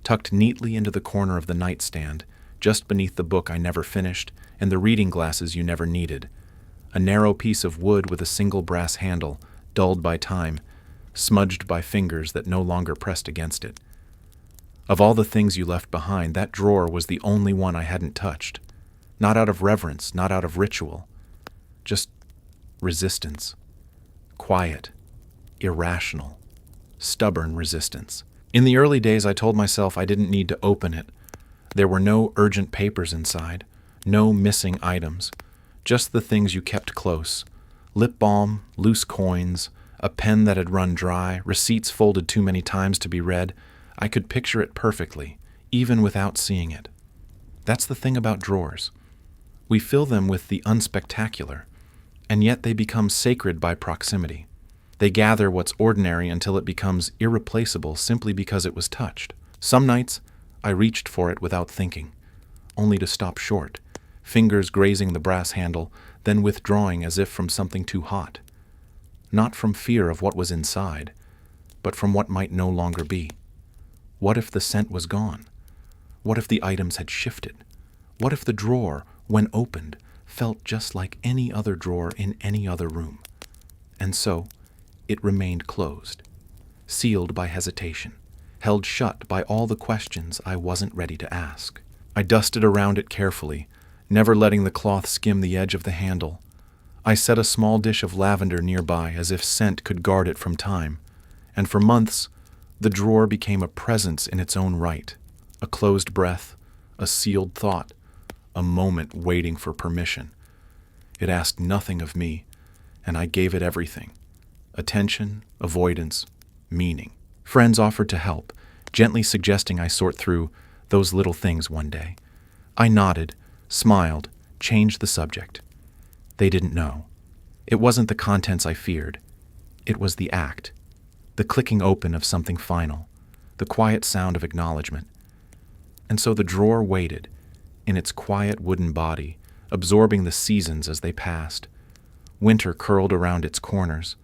tucked neatly into the corner of the nightstand, just beneath the book I never finished and the reading glasses you never needed. A narrow piece of wood with a single brass handle, dulled by time, smudged by fingers that no longer pressed against it. Of all the things you left behind, that drawer was the only one I hadn't touched. Not out of reverence, not out of ritual. Just resistance. Quiet. Irrational. Stubborn resistance. In the early days, I told myself I didn't need to open it. There were no urgent papers inside, no missing items, just the things you kept close. Lip balm, loose coins, a pen that had run dry, receipts folded too many times to be read. I could picture it perfectly, even without seeing it. That's the thing about drawers. We fill them with the unspectacular, and yet they become sacred by proximity. They gather what's ordinary until it becomes irreplaceable simply because it was touched. Some nights, I reached for it without thinking, only to stop short, fingers grazing the brass handle, then withdrawing as if from something too hot. Not from fear of what was inside, but from what might no longer be. What if the scent was gone? What if the items had shifted? What if the drawer, when opened, felt just like any other drawer in any other room? And so, it remained closed, sealed by hesitation, held shut by all the questions I wasn't ready to ask. I dusted around it carefully, never letting the cloth skim the edge of the handle. I set a small dish of lavender nearby as if scent could guard it from time, and for months, the drawer became a presence in its own right, a closed breath, a sealed thought, a moment waiting for permission. It asked nothing of me, and I gave it everything. Attention, avoidance, meaning. Friends offered to help, gently suggesting I sort through those little things one day. I nodded, smiled, changed the subject. They didn't know. It wasn't the contents I feared. It was the act, the clicking open of something final, the quiet sound of acknowledgement. And so the drawer waited, in its quiet wooden body, absorbing the seasons as they passed. Winter curled around its corners.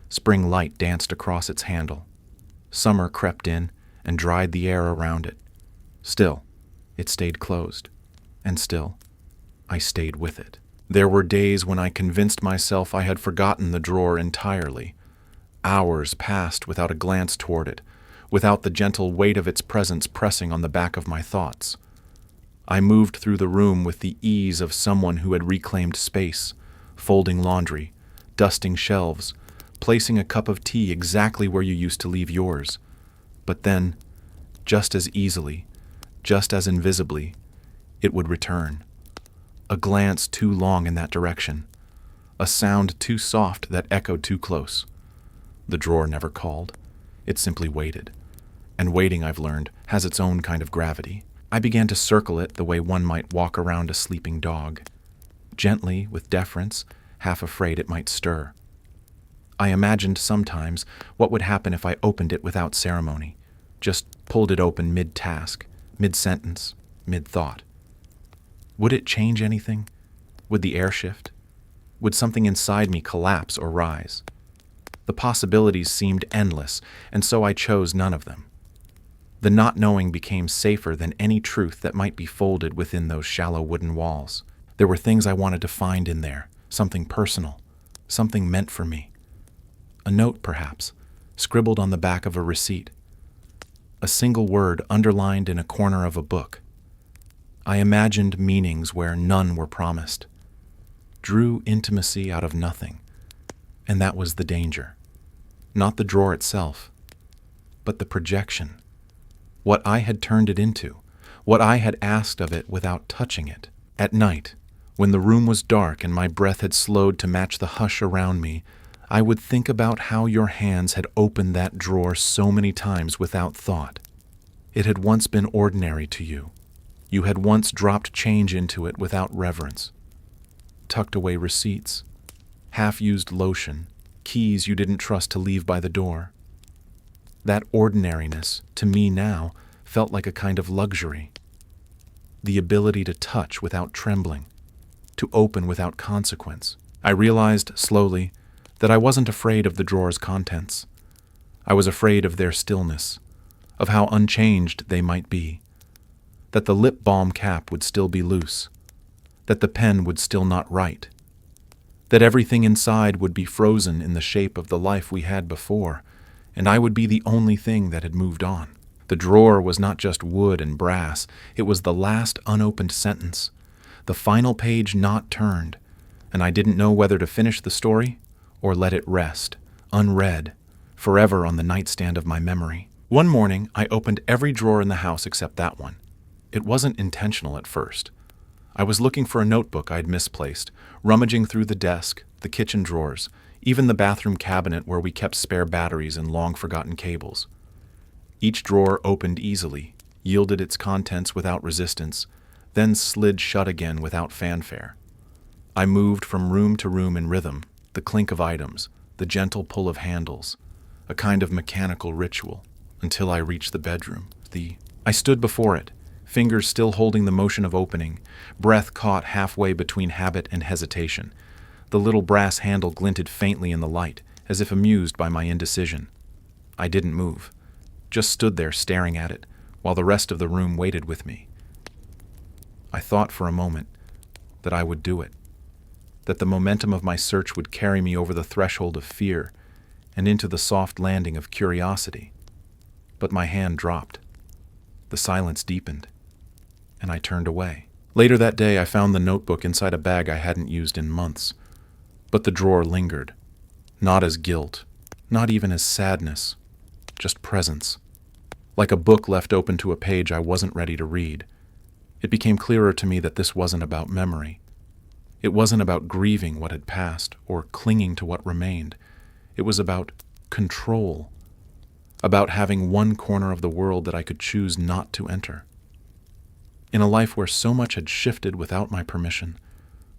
Spring light danced across its handle. Summer crept in and dried the air around it. Still, it stayed closed. And still, I stayed with it. There were days when I convinced myself I had forgotten the drawer entirely. Hours passed without a glance toward it, without the gentle weight of its presence pressing on the back of my thoughts. I moved through the room with the ease of someone who had reclaimed space, folding laundry, dusting shelves, placing a cup of tea exactly where you used to leave yours. But then, just as easily, just as invisibly, it would return. A glance too long in that direction. a sound too soft that echoed too close. The drawer never called. It simply waited. And waiting, I've learned, has its own kind of gravity. I began to circle it the way one might walk around a sleeping dog. Gently, with deference, half afraid it might stir. I imagined sometimes what would happen if I opened it without ceremony, just pulled it open mid-task, mid-sentence, mid-thought. Would it change anything? Would the air shift? Would something inside me collapse or rise? The possibilities seemed endless, and so I chose none of them. The not knowing became safer than any truth that might be folded within those shallow wooden walls. There were things I wanted to find in there, something personal, something meant for me. A note, perhaps, scribbled on the back of a receipt. A single word underlined in a corner of a book. I imagined meanings where none were promised. Drew intimacy out of nothing. And that was the danger. Not the drawer itself, but the projection. What I had turned it into, what I had asked of it without touching it. At night, when the room was dark and my breath had slowed to match the hush around me, I would think about how your hands had opened that drawer so many times without thought. It had once been ordinary to you. You had once dropped change into it without reverence. Tucked away receipts, half-used lotion, keys you didn't trust to leave by the door. That ordinariness, to me now, felt like a kind of luxury. The ability to touch without trembling, to open without consequence. I realized, slowly, that I wasn't afraid of the drawer's contents. I was afraid of their stillness, of how unchanged they might be, that the lip balm cap would still be loose, that the pen would still not write, that everything inside would be frozen in the shape of the life we had before, and I would be the only thing that had moved on. The drawer was not just wood and brass, it was the last unopened sentence, the final page not turned, and I didn't know whether to finish the story or let it rest, unread, forever on the nightstand of my memory. One morning, I opened every drawer in the house except that one. It wasn't intentional at first. I was looking for a notebook I'd misplaced, rummaging through the desk, the kitchen drawers, even the bathroom cabinet where we kept spare batteries and long-forgotten cables. Each drawer opened easily, yielded its contents without resistance, then slid shut again without fanfare. I moved from room to room in rhythm, the clink of items, the gentle pull of handles, a kind of mechanical ritual, until I reached the bedroom. I stood before it, fingers still holding the motion of opening, breath caught halfway between habit and hesitation. The little brass handle glinted faintly in the light, as if amused by my indecision. I didn't move, just stood there staring at it, while the rest of the room waited with me. I thought for a moment that I would do it, that the momentum of my search would carry me over the threshold of fear and into the soft landing of curiosity. But my hand dropped. The silence deepened, and I turned away. Later that day, I found the notebook inside a bag I hadn't used in months. But the drawer lingered, not as guilt, not even as sadness, just presence. Like a book left open to a page I wasn't ready to read. It became clearer to me that this wasn't about memory. It wasn't about grieving what had passed or clinging to what remained. It was about control, about having one corner of the world that I could choose not to enter. In a life where so much had shifted without my permission,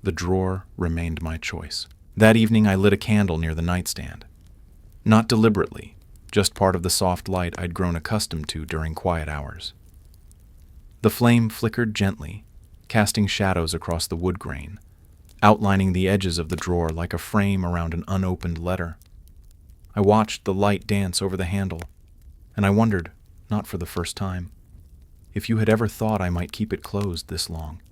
the drawer remained my choice. That evening I lit a candle near the nightstand. Not deliberately, just part of the soft light I'd grown accustomed to during quiet hours. The flame flickered gently, casting shadows across the wood grain, outlining the edges of the drawer like a frame around an unopened letter. I watched the light dance over the handle, and I wondered, not for the first time, if you had ever thought I might keep it closed this long,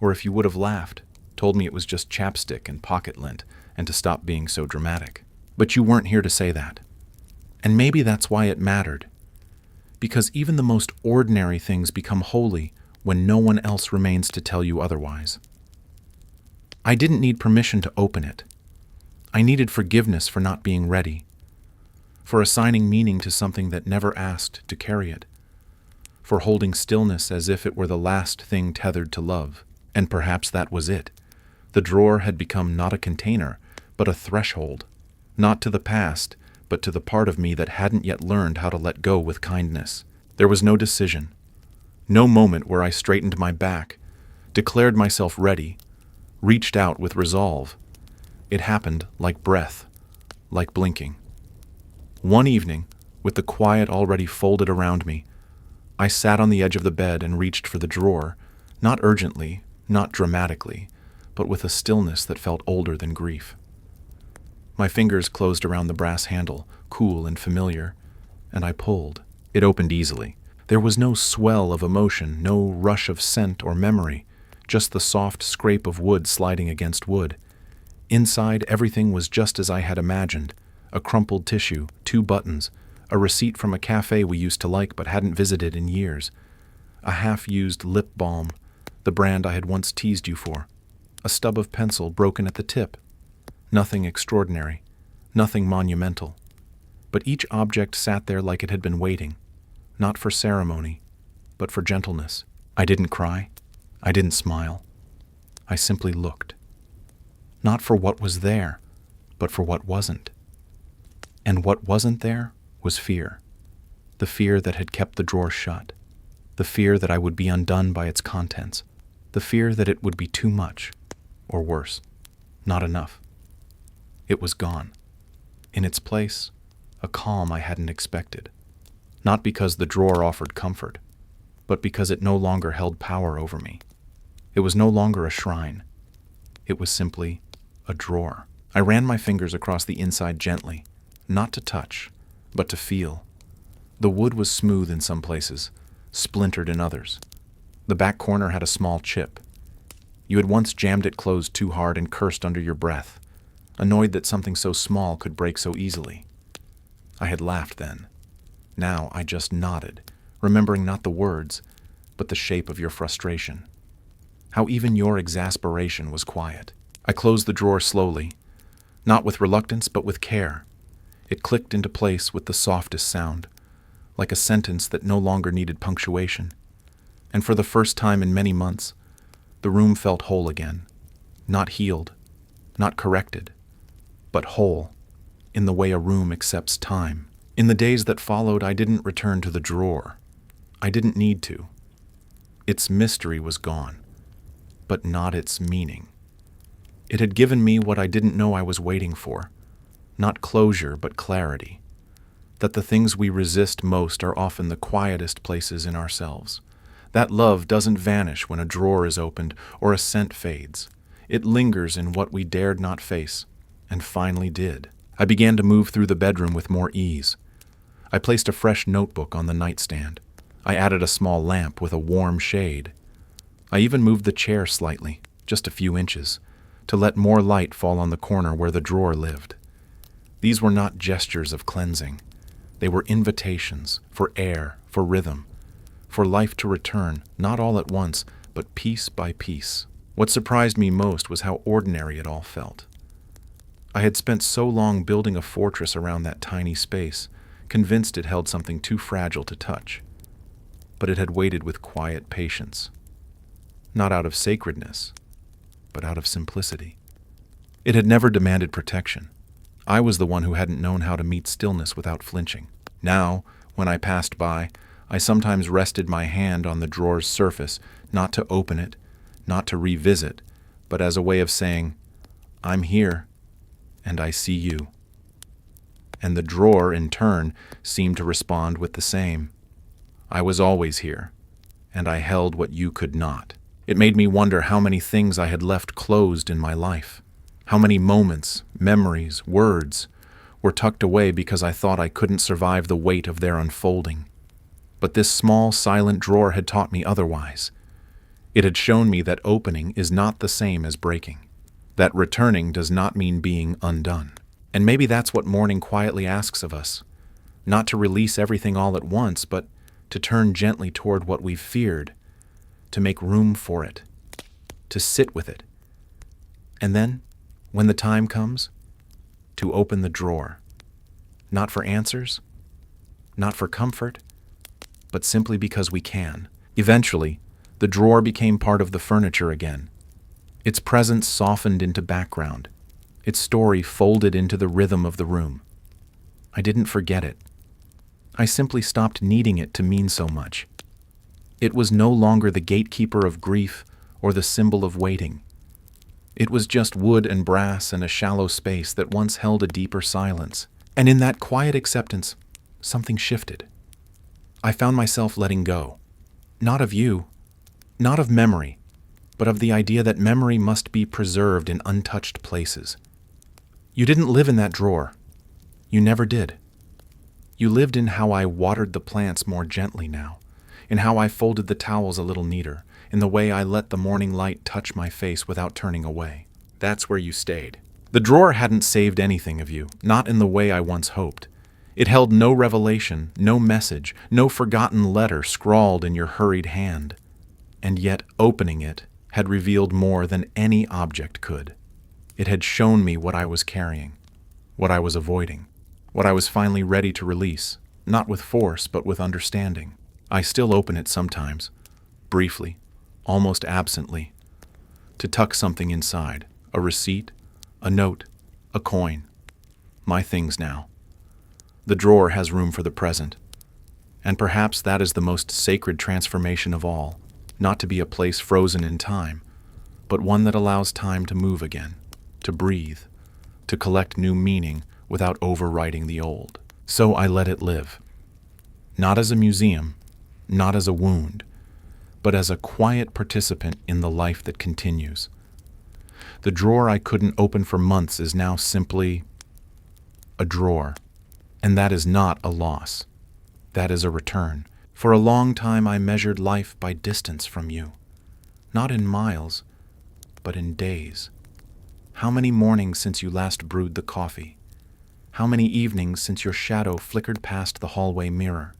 or if you would have laughed, told me it was just chapstick and pocket lint, and to stop being so dramatic. But you weren't here to say that. And maybe that's why it mattered. Because even the most ordinary things become holy when no one else remains to tell you otherwise. I didn't need permission to open it. I needed forgiveness for not being ready, for assigning meaning to something that never asked to carry it, for holding stillness as if it were the last thing tethered to love. And perhaps that was it. The drawer had become not a container, but a threshold, not to the past, but to the part of me that hadn't yet learned how to let go with kindness. There was no decision, no moment where I straightened my back, declared myself ready, reached out with resolve. It happened like breath, like blinking. One evening, with the quiet already folded around me, I sat on the edge of the bed and reached for the drawer, not urgently, not dramatically, but with a stillness that felt older than grief. My fingers closed around the brass handle, cool and familiar, and I pulled. It opened easily. There was no swell of emotion, no rush of scent or memory, just the soft scrape of wood sliding against wood. Inside, everything was just as I had imagined: a crumpled tissue, 2 buttons, a receipt from a cafe we used to like but hadn't visited in years, a half-used lip balm, the brand I had once teased you for, a stub of pencil broken at the tip. Nothing extraordinary, nothing monumental, but each object sat there like it had been waiting, not for ceremony, but for gentleness. I didn't cry. I didn't smile. I simply looked. Not for what was there, but for what wasn't. And what wasn't there was fear. The fear that had kept the drawer shut. The fear that I would be undone by its contents. The fear that it would be too much, or worse, not enough. It was gone. In its place, a calm I hadn't expected. Not because the drawer offered comfort, but because it no longer held power over me. It was no longer a shrine. It was simply a drawer. I ran my fingers across the inside gently, not to touch, but to feel. The wood was smooth in some places, splintered in others. The back corner had a small chip. You had once jammed it closed too hard and cursed under your breath, annoyed that something so small could break so easily. I had laughed then. Now I just nodded, remembering not the words, but the shape of your frustration. How even your exasperation was quiet. I closed the drawer slowly, not with reluctance, but with care. It clicked into place with the softest sound, like a sentence that no longer needed punctuation. And for the first time in many months, the room felt whole again. Not healed, not corrected, but whole, in the way a room accepts time. In the days that followed, I didn't return to the drawer. I didn't need to. Its mystery was gone, but not its meaning. It had given me what I didn't know I was waiting for. Not closure, but clarity. That the things we resist most are often the quietest places in ourselves. That love doesn't vanish when a drawer is opened or a scent fades. It lingers in what we dared not face, and finally did. I began to move through the bedroom with more ease. I placed a fresh notebook on the nightstand. I added a small lamp with a warm shade. I even moved the chair slightly, just a few inches, to let more light fall on the corner where the drawer lived. These were not gestures of cleansing. They were invitations for air, for rhythm, for life to return, not all at once, but piece by piece. What surprised me most was how ordinary it all felt. I had spent so long building a fortress around that tiny space, convinced it held something too fragile to touch. But it had waited with quiet patience. Not out of sacredness, but out of simplicity. It had never demanded protection. I was the one who hadn't known how to meet stillness without flinching. Now, when I passed by, I sometimes rested my hand on the drawer's surface, not to open it, not to revisit, but as a way of saying, "I'm here, and I see you." And the drawer, in turn, seemed to respond with the same. I was always here, and I held what you could not. It made me wonder how many things I had left closed in my life. How many moments, memories, words were tucked away because I thought I couldn't survive the weight of their unfolding. But this small, silent drawer had taught me otherwise. It had shown me that opening is not the same as breaking, that returning does not mean being undone. And maybe that's what mourning quietly asks of us, not to release everything all at once, but to turn gently toward what we've feared, to make room for it, to sit with it. And then, when the time comes, to open the drawer, not for answers, not for comfort, but simply because we can. Eventually, the drawer became part of the furniture again. Its presence softened into background, its story folded into the rhythm of the room. I didn't forget it. I simply stopped needing it to mean so much. It was no longer the gatekeeper of grief or the symbol of waiting. It was just wood and brass and a shallow space that once held a deeper silence. And in that quiet acceptance, something shifted. I found myself letting go. Not of you, not of memory, but of the idea that memory must be preserved in untouched places. You didn't live in that drawer. You never did. You lived in how I watered the plants more gently now, in how I folded the towels a little neater, in the way I let the morning light touch my face without turning away. That's where you stayed. The drawer hadn't saved anything of you, not in the way I once hoped. It held no revelation, no message, no forgotten letter scrawled in your hurried hand. And yet opening it had revealed more than any object could. It had shown me what I was carrying, what I was avoiding, what I was finally ready to release, not with force but with understanding. I still open it sometimes, briefly, almost absently, to tuck something inside, a receipt, a note, a coin. My things now. The drawer has room for the present. And perhaps that is the most sacred transformation of all, not to be a place frozen in time, but one that allows time to move again, to breathe, to collect new meaning without overwriting the old. So I let it live. Not as a museum, not as a wound, but as a quiet participant in the life that continues. The drawer I couldn't open for months is now simply a drawer. And that is not a loss. That is a return. For a long time I measured life by distance from you. Not in miles, but in days. How many mornings since you last brewed the coffee? How many evenings since your shadow flickered past the hallway mirror?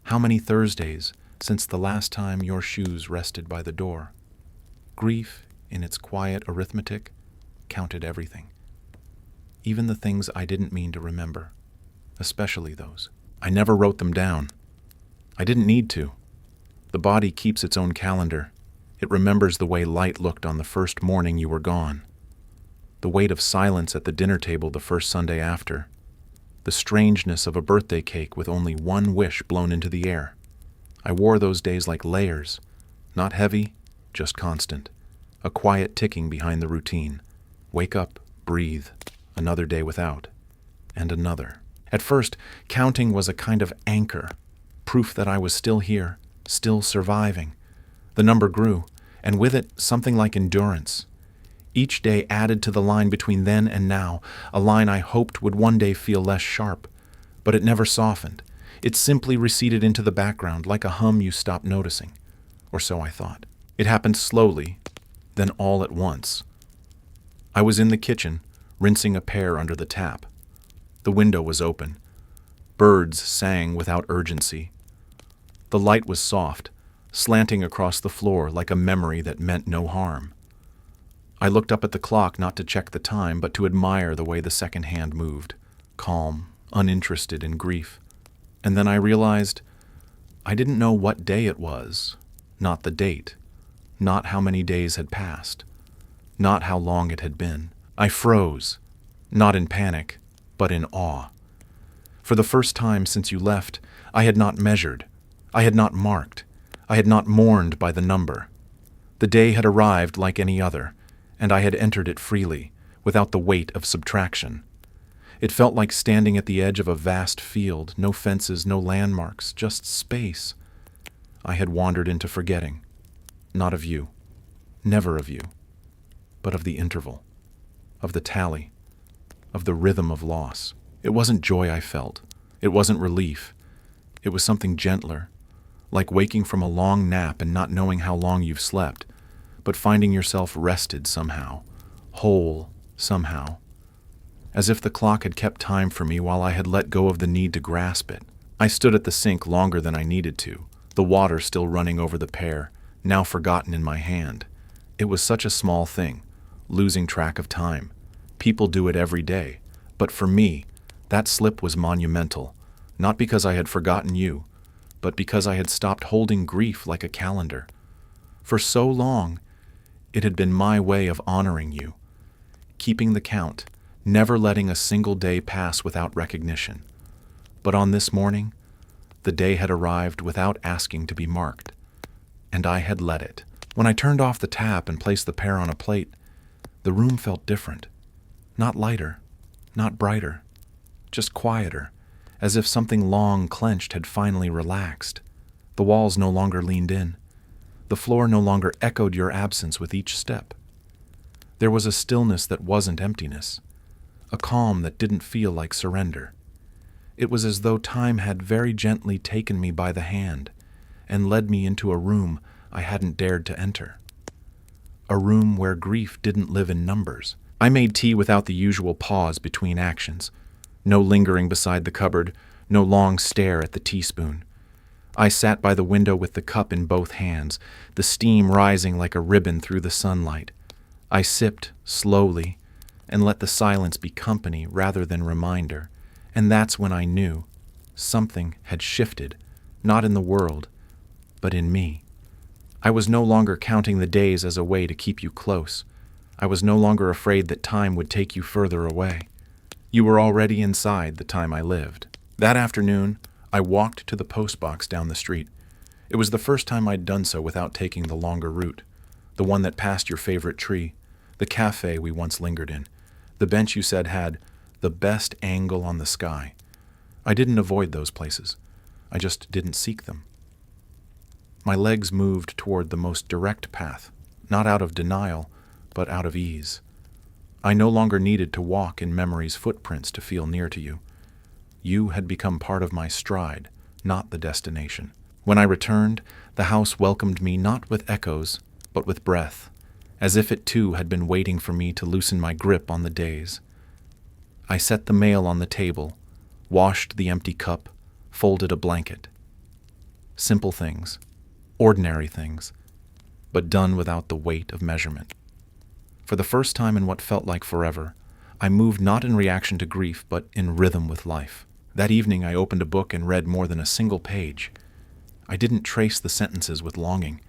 How many Thursdays since the last time your shoes rested by the door? Grief, in its quiet arithmetic, counted everything. Even the things I didn't mean to remember. Especially those. I never wrote them down. I didn't need to. The body keeps its own calendar. It remembers the way light looked on the first morning you were gone. The weight of silence at the dinner table the first Sunday after. The strangeness of a birthday cake with only one wish blown into the air. I wore those days like layers. Not heavy, just constant. A quiet ticking behind the routine. Wake up, breathe. Another day without. And another. At first, counting was a kind of anchor, proof that I was still here, still surviving. The number grew, and with it, something like endurance. Each day added to the line between then and now, a line I hoped would one day feel less sharp, but it never softened. It simply receded into the background, like a hum you stopped noticing. Or so I thought. It happened slowly, then all at once. I was in the kitchen, rinsing a pear under the tap. The window was open. Birds sang without urgency. The light was soft, slanting across the floor like a memory that meant no harm. I looked up at the clock not to check the time, but to admire the way the second hand moved, calm, uninterested in grief. And then I realized I didn't know what day it was, not the date, not how many days had passed, not how long it had been. I froze, not in panic, but in awe. For the first time since you left, I had not measured, I had not marked, I had not mourned by the number. The day had arrived like any other, and I had entered it freely, without the weight of subtraction. It felt like standing at the edge of a vast field, no fences, no landmarks, just space. I had wandered into forgetting, not of you, never of you, but of the interval, of the tally, of the rhythm of loss. It wasn't joy I felt. It wasn't relief. It was something gentler, like waking from a long nap and not knowing how long you've slept, but finding yourself rested somehow, whole somehow, as if the clock had kept time for me while I had let go of the need to grasp it. I stood at the sink longer than I needed to, the water still running over the pear, now forgotten in my hand. It was such a small thing, losing track of time. People do it every day, but for me, that slip was monumental, not because I had forgotten you, but because I had stopped holding grief like a calendar. For so long, It had been my way of honoring you, keeping the count, never letting a single day pass without recognition. But on this morning, the day had arrived without asking to be marked, and I had let it. When I turned off the tap and placed the pear on a plate, the room felt different. Not lighter, not brighter, just quieter, as if something long clenched had finally relaxed. The walls no longer leaned in. The floor no longer echoed your absence with each step. There was a stillness that wasn't emptiness, a calm that didn't feel like surrender. It was as though time had very gently taken me by the hand and led me into a room I hadn't dared to enter. A room where grief didn't live in numbers. I made tea without the usual pause between actions. No lingering beside the cupboard, no long stare at the teaspoon. I sat by the window with the cup in both hands, the steam rising like a ribbon through the sunlight. I sipped slowly and let the silence be company rather than reminder, and that's when I knew something had shifted, not in the world, but in me. I was no longer counting the days as a way to keep you close. I was no longer afraid that time would take you further away. You were already inside the time I lived. That afternoon, I walked to the post box down the street. It was the first time I'd done so without taking the longer route, the one that passed your favorite tree, the cafe we once lingered in, the bench you said had the best angle on the sky. I didn't avoid those places. I just didn't seek them. My legs moved toward the most direct path, not out of denial, but out of ease. I no longer needed to walk in memory's footprints to feel near to you. You had become part of my stride, not the destination. When I returned, the house welcomed me not with echoes, but with breath, as if it too had been waiting for me to loosen my grip on the days. I set the mail on the table, washed the empty cup, folded a blanket. Simple things, ordinary things, but done without the weight of measurement. For the first time in what felt like forever, I moved not in reaction to grief, but in rhythm with life. That evening I opened a book and read more than a single page. I didn't trace the sentences with longing,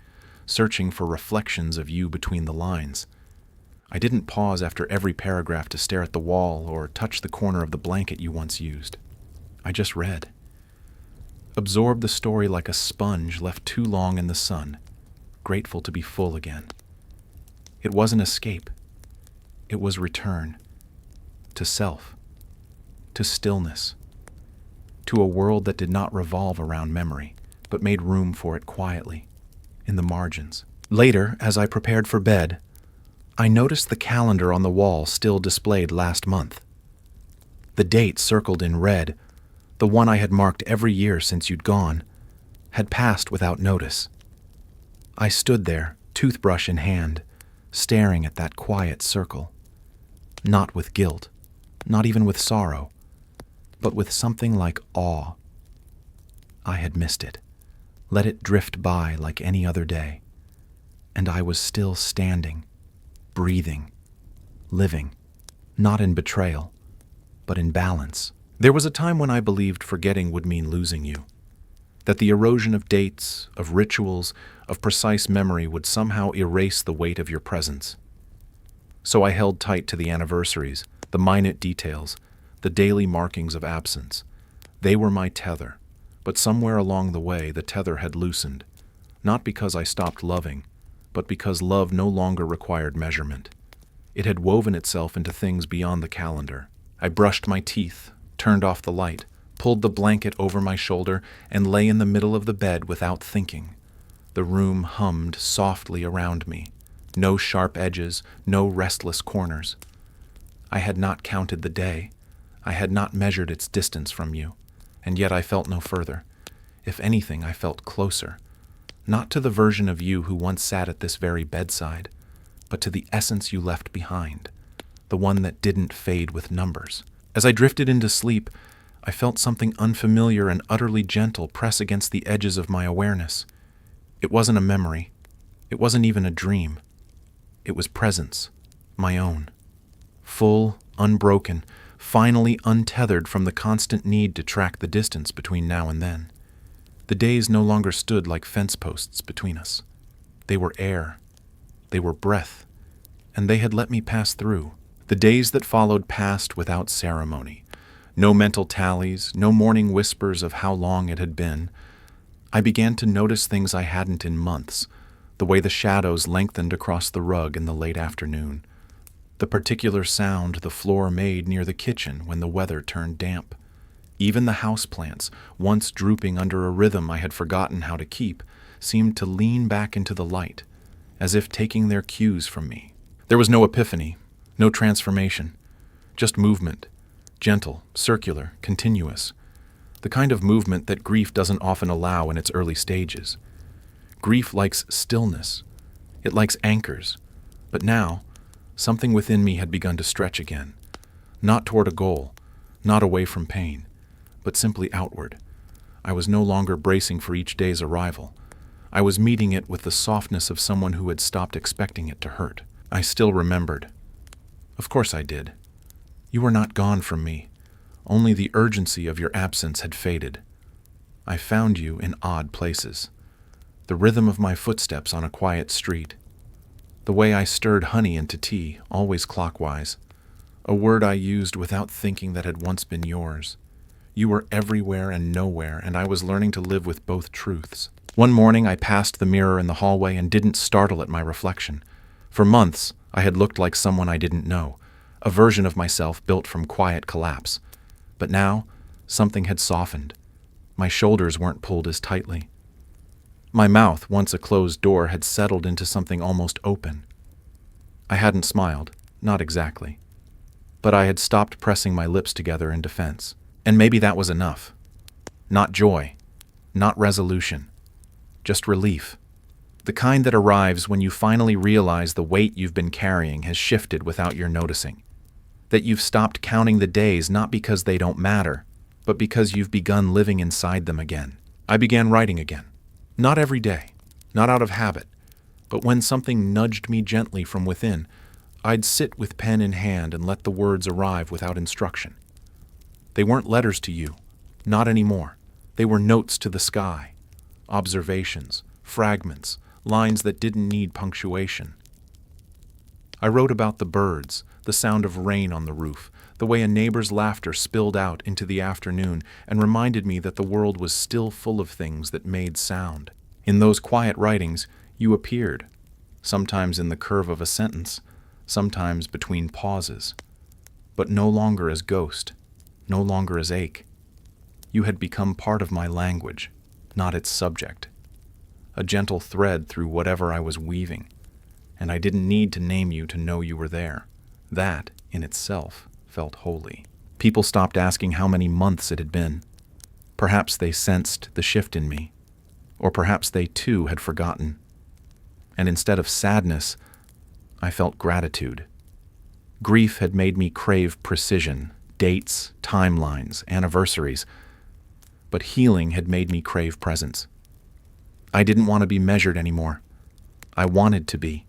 searching for reflections of you between the lines. I didn't pause after every paragraph to stare at the wall or touch the corner of the blanket you once used. I just read. Absorbed the story like a sponge left too long in the sun, grateful to be full again. It wasn't escape. It was return. To self. To stillness. To a world that did not revolve around memory, but made room for it quietly, in the margins. Later, as I prepared for bed, I noticed the calendar on the wall still displayed last month. The date circled in red, the one I had marked every year since you'd gone, had passed without notice. I stood there, toothbrush in hand, staring at that quiet circle. Not with guilt, not even with sorrow, but with something like awe. I had missed it, let it drift by like any other day, and I was still standing, breathing, living, not in betrayal, but in balance. There was a time when I believed forgetting would mean losing you, that the erosion of dates, of rituals, of precise memory would somehow erase the weight of your presence. So I held tight to the anniversaries, the minute details, the daily markings of absence. They were my tether, but somewhere along the way the tether had loosened, not because I stopped loving, but because love no longer required measurement. It had woven itself into things beyond the calendar. I brushed my teeth, turned off the light, pulled the blanket over my shoulder, and lay in the middle of the bed without thinking. The room hummed softly around me. No sharp edges, no restless corners. I had not counted the day. I had not measured its distance from you, and yet I felt no further. If anything, I felt closer, not to the version of you who once sat at this very bedside, but to the essence you left behind, the one that didn't fade with numbers. As I drifted into sleep, I felt something unfamiliar and utterly gentle press against the edges of my awareness. It wasn't a memory. It wasn't even a dream. It was presence, my own. Full, unbroken, finally untethered from the constant need to track the distance between now and then. The days no longer stood like fence posts between us. They were air, They were breath, and they had let me pass through. The days that followed passed without ceremony. No mental tallies, no morning whispers of how long it had been. I began to notice things I hadn't in months, the way the shadows lengthened across the rug in the late afternoon, the particular sound the floor made near the kitchen when the weather turned damp. Even the houseplants, once drooping under a rhythm I had forgotten how to keep, seemed to lean back into the light, as if taking their cues from me. There was no epiphany, no transformation, just movement, gentle, circular, continuous, the kind of movement that grief doesn't often allow in its early stages. Grief likes stillness. It likes anchors. But now, something within me had begun to stretch again, not toward a goal, not away from pain, but simply outward. I was no longer bracing for each day's arrival. I was meeting it with the softness of someone who had stopped expecting it to hurt. I still remembered. Of course I did. You were not gone from me. Only the urgency of your absence had faded. I found you in odd places. The rhythm of my footsteps on a quiet street. The way I stirred honey into tea, always clockwise. A word I used without thinking that had once been yours. You were everywhere and nowhere, and I was learning to live with both truths. One morning I passed the mirror in the hallway and didn't startle at my reflection. For months, I had looked like someone I didn't know, a version of myself built from quiet collapse. But now, something had softened. My shoulders weren't pulled as tightly. My mouth, once a closed door, had settled into something almost open. I hadn't smiled, not exactly. But I had stopped pressing my lips together in defense. And maybe that was enough. Not joy, not resolution, just relief. The kind that arrives when you finally realize the weight you've been carrying has shifted without your noticing. That you've stopped counting the days not because they don't matter, but because you've begun living inside them again. I began writing again. Not every day, not out of habit, but when something nudged me gently from within, I'd sit with pen in hand and let the words arrive without instruction. They weren't letters to you, not anymore. They were notes to the sky, observations, fragments, lines that didn't need punctuation. I wrote about the birds, the sound of rain on the roof, the way a neighbor's laughter spilled out into the afternoon and reminded me that the world was still full of things that made sound. In those quiet writings, you appeared, sometimes in the curve of a sentence, sometimes between pauses, but no longer as ghost, no longer as ache. You had become part of my language, not its subject, a gentle thread through whatever I was weaving, and I didn't need to name you to know you were there. That, in itself, felt holy. People stopped asking how many months it had been. Perhaps they sensed the shift in me, or perhaps they too had forgotten. And instead of sadness, I felt gratitude. Grief had made me crave precision, dates, timelines, anniversaries, but healing had made me crave presence. I didn't want to be measured anymore. I wanted to be,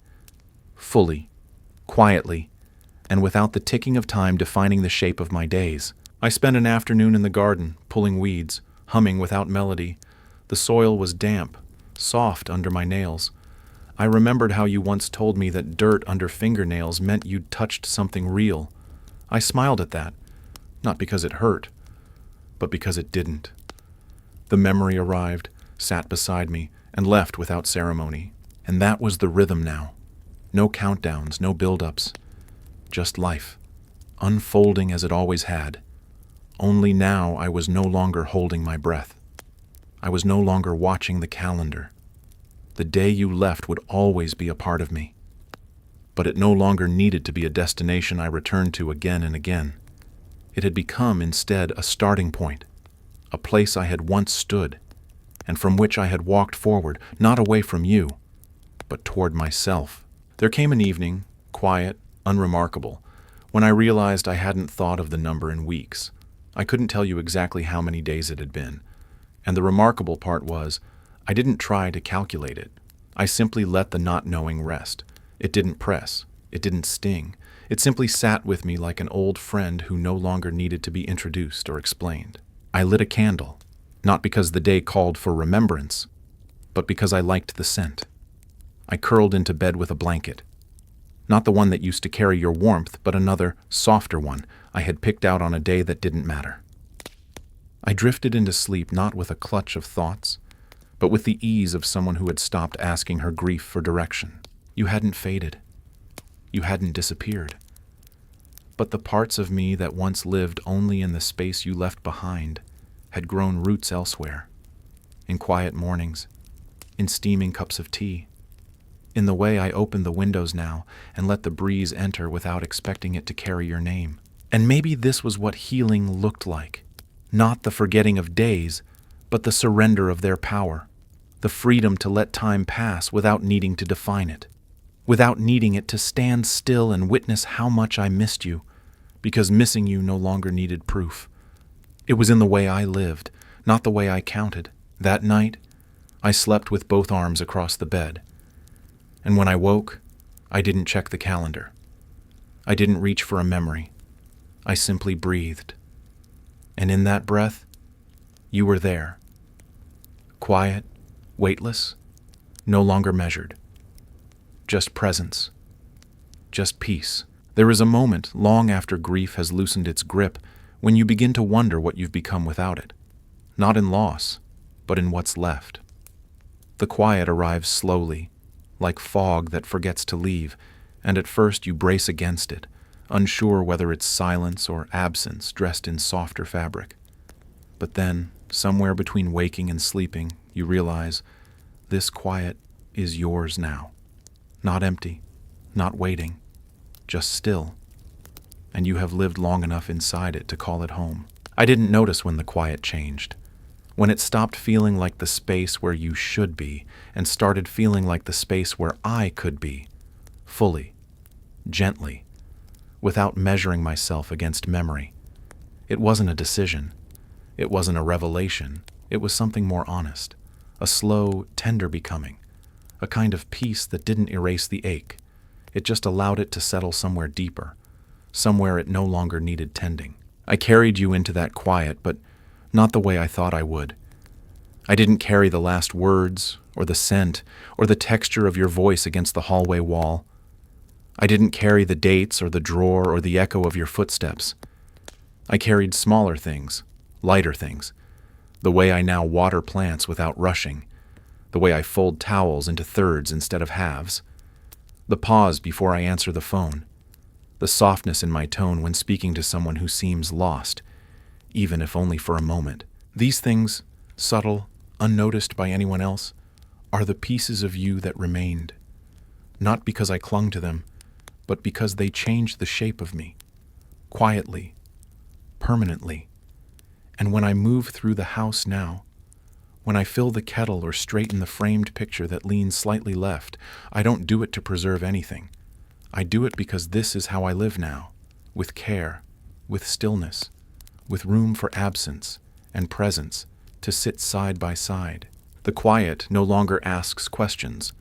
fully, quietly, and without the ticking of time defining the shape of my days. I spent an afternoon in the garden, pulling weeds, humming without melody. The soil was damp, soft under my nails. I remembered how you once told me that dirt under fingernails meant you'd touched something real. I smiled at that, not because it hurt, but because it didn't. The memory arrived, sat beside me, and left without ceremony. And that was the rhythm now. No countdowns, no build-ups. Just life, unfolding as it always had. Only now I was no longer holding my breath. I was no longer watching the calendar. The day you left would always be a part of me. But it no longer needed to be a destination I returned to again and again. It had become instead a starting point, a place I had once stood, and from which I had walked forward, not away from you, but toward myself. There came an evening, quiet, unremarkable, when I realized I hadn't thought of the number in weeks. I couldn't tell you exactly how many days it had been, and the remarkable part was, I didn't try to calculate it. I simply let the not knowing rest. It didn't press. It didn't sting. It simply sat with me like an old friend who no longer needed to be introduced or explained. I lit a candle, not because the day called for remembrance, but because I liked the scent. I curled into bed with a blanket. Not the one that used to carry your warmth, but another, softer one I had picked out on a day that didn't matter. I drifted into sleep not with a clutch of thoughts, but with the ease of someone who had stopped asking her grief for direction. You hadn't faded. You hadn't disappeared. But the parts of me that once lived only in the space you left behind had grown roots elsewhere, in quiet mornings, in steaming cups of tea, in the way I open the windows now and let the breeze enter without expecting it to carry your name. And maybe this was what healing looked like. Not the forgetting of days, but the surrender of their power, the freedom to let time pass without needing to define it, without needing it to stand still and witness how much I missed you, because missing you no longer needed proof. It was in the way I lived, not the way I counted. That night, I slept with both arms across the bed. And when I woke, I didn't check the calendar. I didn't reach for a memory. I simply breathed. And in that breath, you were there. Quiet, weightless, no longer measured. Just presence. Just peace. There is a moment, long after grief has loosened its grip, when you begin to wonder what you've become without it. Not in loss, but in what's left. The quiet arrives slowly, like fog that forgets to leave, and at first you brace against it, unsure whether it's silence or absence dressed in softer fabric. But then, somewhere between waking and sleeping, you realize this quiet is yours now. Not empty, not waiting, just still. And you have lived long enough inside it to call it home. I didn't notice when the quiet changed, when it stopped feeling like the space where you should be and started feeling like the space where I could be, fully, gently, without measuring myself against memory. It wasn't a decision. It wasn't a revelation. It was something more honest, a slow, tender becoming, a kind of peace that didn't erase the ache. It just allowed it to settle somewhere deeper, somewhere it no longer needed tending. I carried you into that quiet, but not the way I thought I would. I didn't carry the last words, or the scent, or the texture of your voice against the hallway wall. I didn't carry the dates, or the drawer, or the echo of your footsteps. I carried smaller things, lighter things, the way I now water plants without rushing, the way I fold towels into thirds instead of halves, the pause before I answer the phone, the softness in my tone when speaking to someone who seems lost, even if only for a moment. These things, subtle, unnoticed by anyone else, are the pieces of you that remained, not because I clung to them, but because they changed the shape of me, quietly, permanently. And when I move through the house now, when I fill the kettle or straighten the framed picture that leans slightly left, I don't do it to preserve anything. I do it because this is how I live now, with care, with stillness, with room for absence and presence to sit side by side. The quiet no longer asks questions.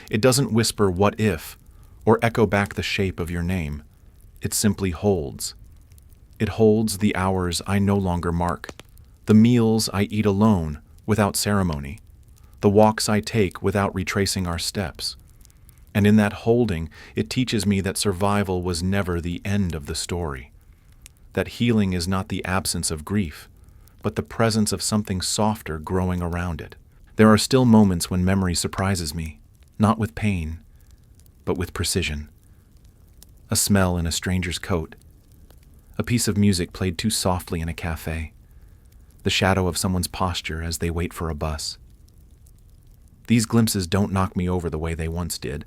It doesn't whisper "what if" or echo back the shape of your name. It simply holds. It holds the hours I no longer mark, the meals I eat alone without ceremony, the walks I take without retracing our steps. And in that holding, it teaches me that survival was never the end of the story, that healing is not the absence of grief, but the presence of something softer growing around it. There are still moments when memory surprises me, not with pain, but with precision. A smell in a stranger's coat, a piece of music played too softly in a cafe, the shadow of someone's posture as they wait for a bus. These glimpses don't knock me over the way they once did.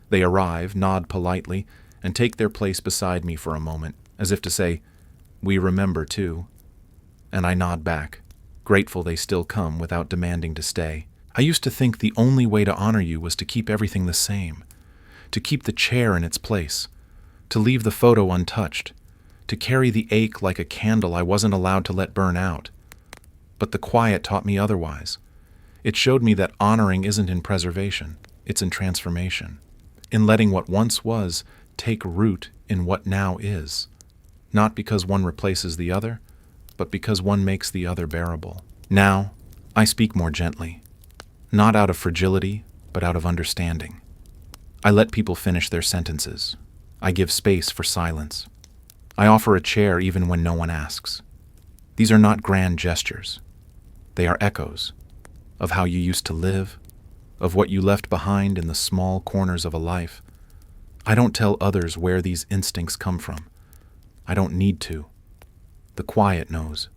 They arrive, nod politely, and take their place beside me for a moment, as if to say, "We remember too." And I nod back, grateful they still come without demanding to stay. I used to think the only way to honor you was to keep everything the same, to keep the chair in its place, to leave the photo untouched, to carry the ache like a candle I wasn't allowed to let burn out. But the quiet taught me otherwise. It showed me that honoring isn't in preservation, it's in transformation, in letting what once was take root in what now is, not because one replaces the other, but because one makes the other bearable. Now, I speak more gently, not out of fragility, but out of understanding. I let people finish their sentences. I give space for silence. I offer a chair even when no one asks. These are not grand gestures. They are echoes of how you used to live, of what you left behind in the small corners of a life. I don't tell others where these instincts come from. I don't need to. The quiet knows.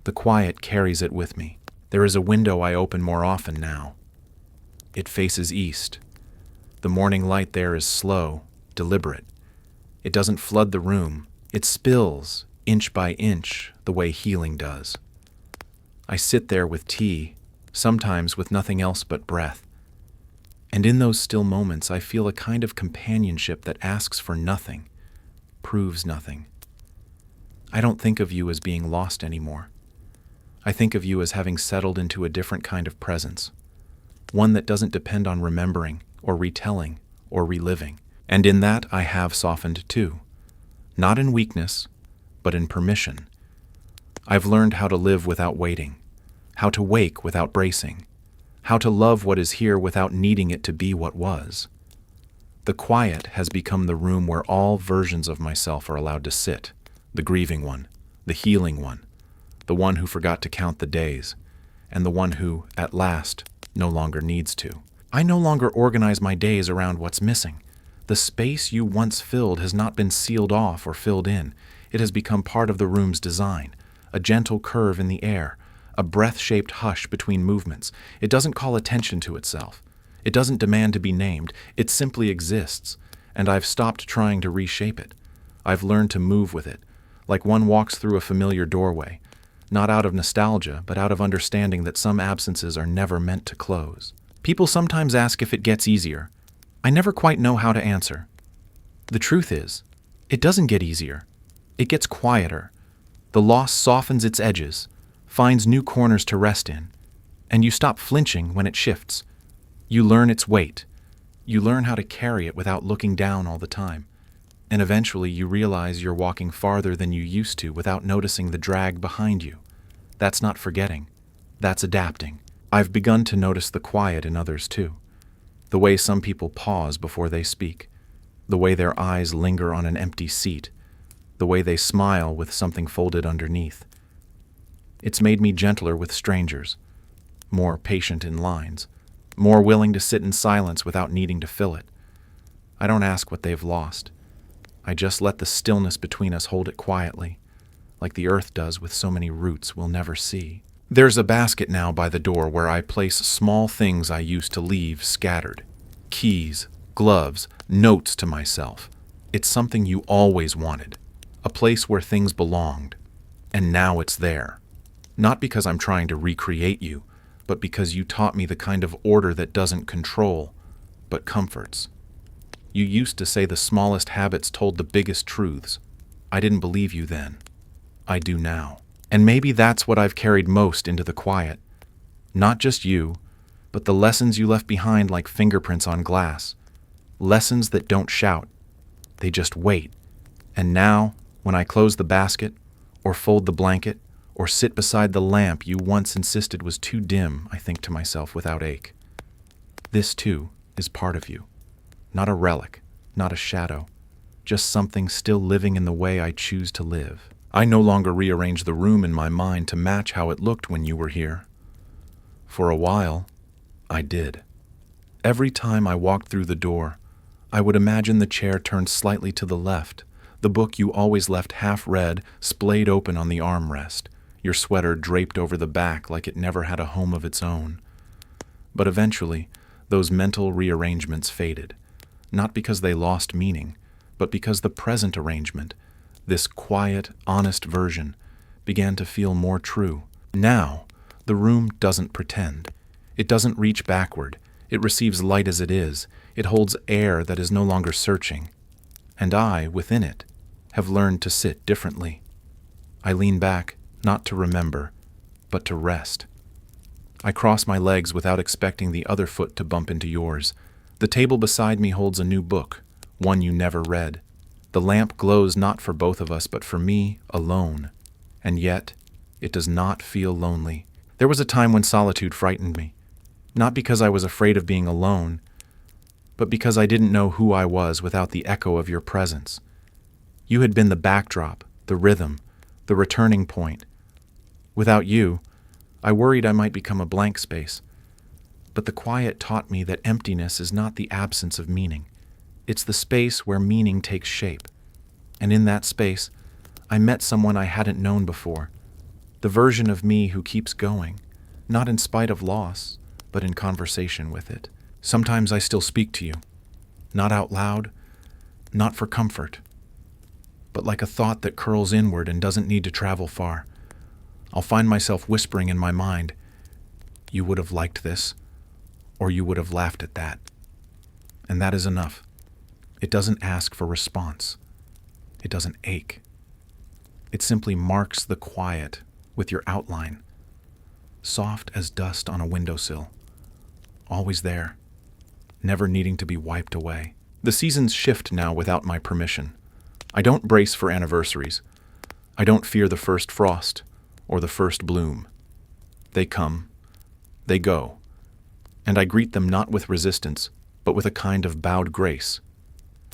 The quiet carries it with me. There is a window I open more often now. It faces east. The morning light there is slow, deliberate. It doesn't flood the room. It spills, inch by inch, the way healing does. I sit there with tea, sometimes with nothing else but breath. And in those still moments, I feel a kind of companionship that asks for nothing, proves nothing. I don't think of you as being lost anymore. I think of you as having settled into a different kind of presence, one that doesn't depend on remembering or retelling or reliving. And in that I have softened too, not in weakness, but in permission. I've learned how to live without waiting, how to wake without bracing, how to love what is here without needing it to be what was. The quiet has become the room where all versions of myself are allowed to sit, the grieving one, the healing one, the one who forgot to count the days, and the one who, at last, no longer needs to. I no longer organize my days around what's missing. The space you once filled has not been sealed off or filled in. It has become part of the room's design, a gentle curve in the air, a breath-shaped hush between movements. It doesn't call attention to itself. It doesn't demand to be named. It simply exists, and I've stopped trying to reshape it. I've learned to move with it, like one walks through a familiar doorway, not out of nostalgia, but out of understanding that some absences are never meant to close. People sometimes ask if it gets easier. I never quite know how to answer. The truth is, it doesn't get easier. It gets quieter. The loss softens its edges, finds new corners to rest in, and you stop flinching when it shifts. You learn its weight. You learn how to carry it without looking down all the time. And eventually you realize you're walking farther than you used to without noticing the drag behind you. That's not forgetting. That's adapting. I've begun to notice the quiet in others too. The way some people pause before they speak. The way their eyes linger on an empty seat. The way they smile with something folded underneath. It's made me gentler with strangers, more patient in lines, more willing to sit in silence without needing to fill it. I don't ask what they've lost. I just let the stillness between us hold it quietly, like the earth does with so many roots we'll never see. There's a basket now by the door where I place small things I used to leave scattered. Keys, gloves, notes to myself. It's something you always wanted. A place where things belonged. And now it's there. Not because I'm trying to recreate you, but because you taught me the kind of order that doesn't control, but comforts. You used to say the smallest habits told the biggest truths. I didn't believe you then. I do now. And maybe that's what I've carried most into the quiet. Not just you, but the lessons you left behind like fingerprints on glass. Lessons that don't shout. They just wait. And now, when I close the basket, or fold the blanket, or sit beside the lamp you once insisted was too dim, I think to myself without ache. This, too, is part of you. Not a relic, not a shadow, just something still living in the way I choose to live. I no longer rearrange the room in my mind to match how it looked when you were here. For a while, I did. Every time I walked through the door, I would imagine the chair turned slightly to the left, the book you always left half-read splayed open on the armrest, your sweater draped over the back like it never had a home of its own. But eventually, those mental rearrangements faded, not because they lost meaning, but because the present arrangement, this quiet, honest version, began to feel more true. Now, the room doesn't pretend. It doesn't reach backward. It receives light as it is. It holds air that is no longer searching. And I, within it, have learned to sit differently. I lean back, not to remember, but to rest. I cross my legs without expecting the other foot to bump into yours. The table beside me holds a new book, one you never read. The lamp glows not for both of us, but for me alone. And yet, it does not feel lonely. There was a time when solitude frightened me. Not because I was afraid of being alone, but because I didn't know who I was without the echo of your presence. You had been the backdrop, the rhythm, the returning point. Without you, I worried I might become a blank space. But the quiet taught me that emptiness is not the absence of meaning. It's the space where meaning takes shape. And in that space, I met someone I hadn't known before. The version of me who keeps going, not in spite of loss, but in conversation with it. Sometimes I still speak to you, not out loud, not for comfort, but like a thought that curls inward and doesn't need to travel far. I'll find myself whispering in my mind, "You would have liked this," or "You would have laughed at that." And that is enough. It doesn't ask for response. It doesn't ache. It simply marks the quiet with your outline, soft as dust on a windowsill, always there, never needing to be wiped away. The seasons shift now without my permission. I don't brace for anniversaries. I don't fear the first frost or the first bloom. They come, they go, and I greet them not with resistance, but with a kind of bowed grace,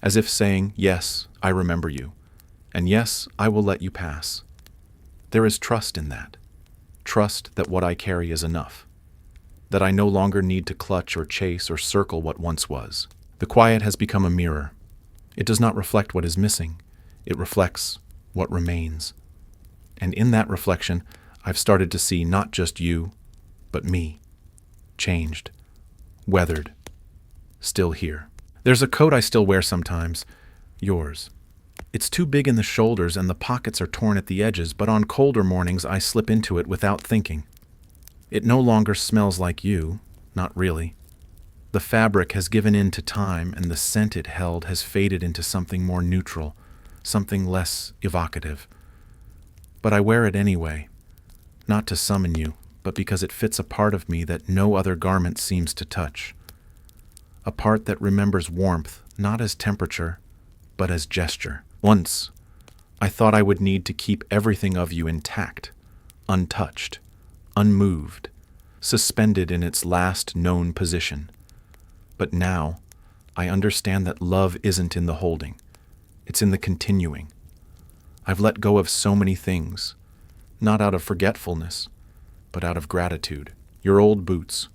as if saying, "Yes, I remember you, and yes, I will let you pass." There is trust in that. Trust that what I carry is enough. That I no longer need to clutch or chase or circle what once was. The quiet has become a mirror. It does not reflect what is missing. It reflects what remains. And in that reflection, I've started to see not just you, but me. Changed. Weathered. Still here. There's a coat I still wear sometimes. Yours. It's too big in the shoulders and the pockets are torn at the edges, but on colder mornings I slip into it without thinking. It no longer smells like you, not really. The fabric has given in to time and the scent it held has faded into something more neutral, something less evocative. But I wear it anyway, not to summon you, but because it fits a part of me that no other garment seems to touch. A part that remembers warmth, not as temperature, but as gesture. Once, I thought I would need to keep everything of you intact, untouched, unmoved, suspended in its last known position. But now, I understand that love isn't in the holding. It's in the continuing. I've let go of so many things, not out of forgetfulness, but out of gratitude. Your old boots,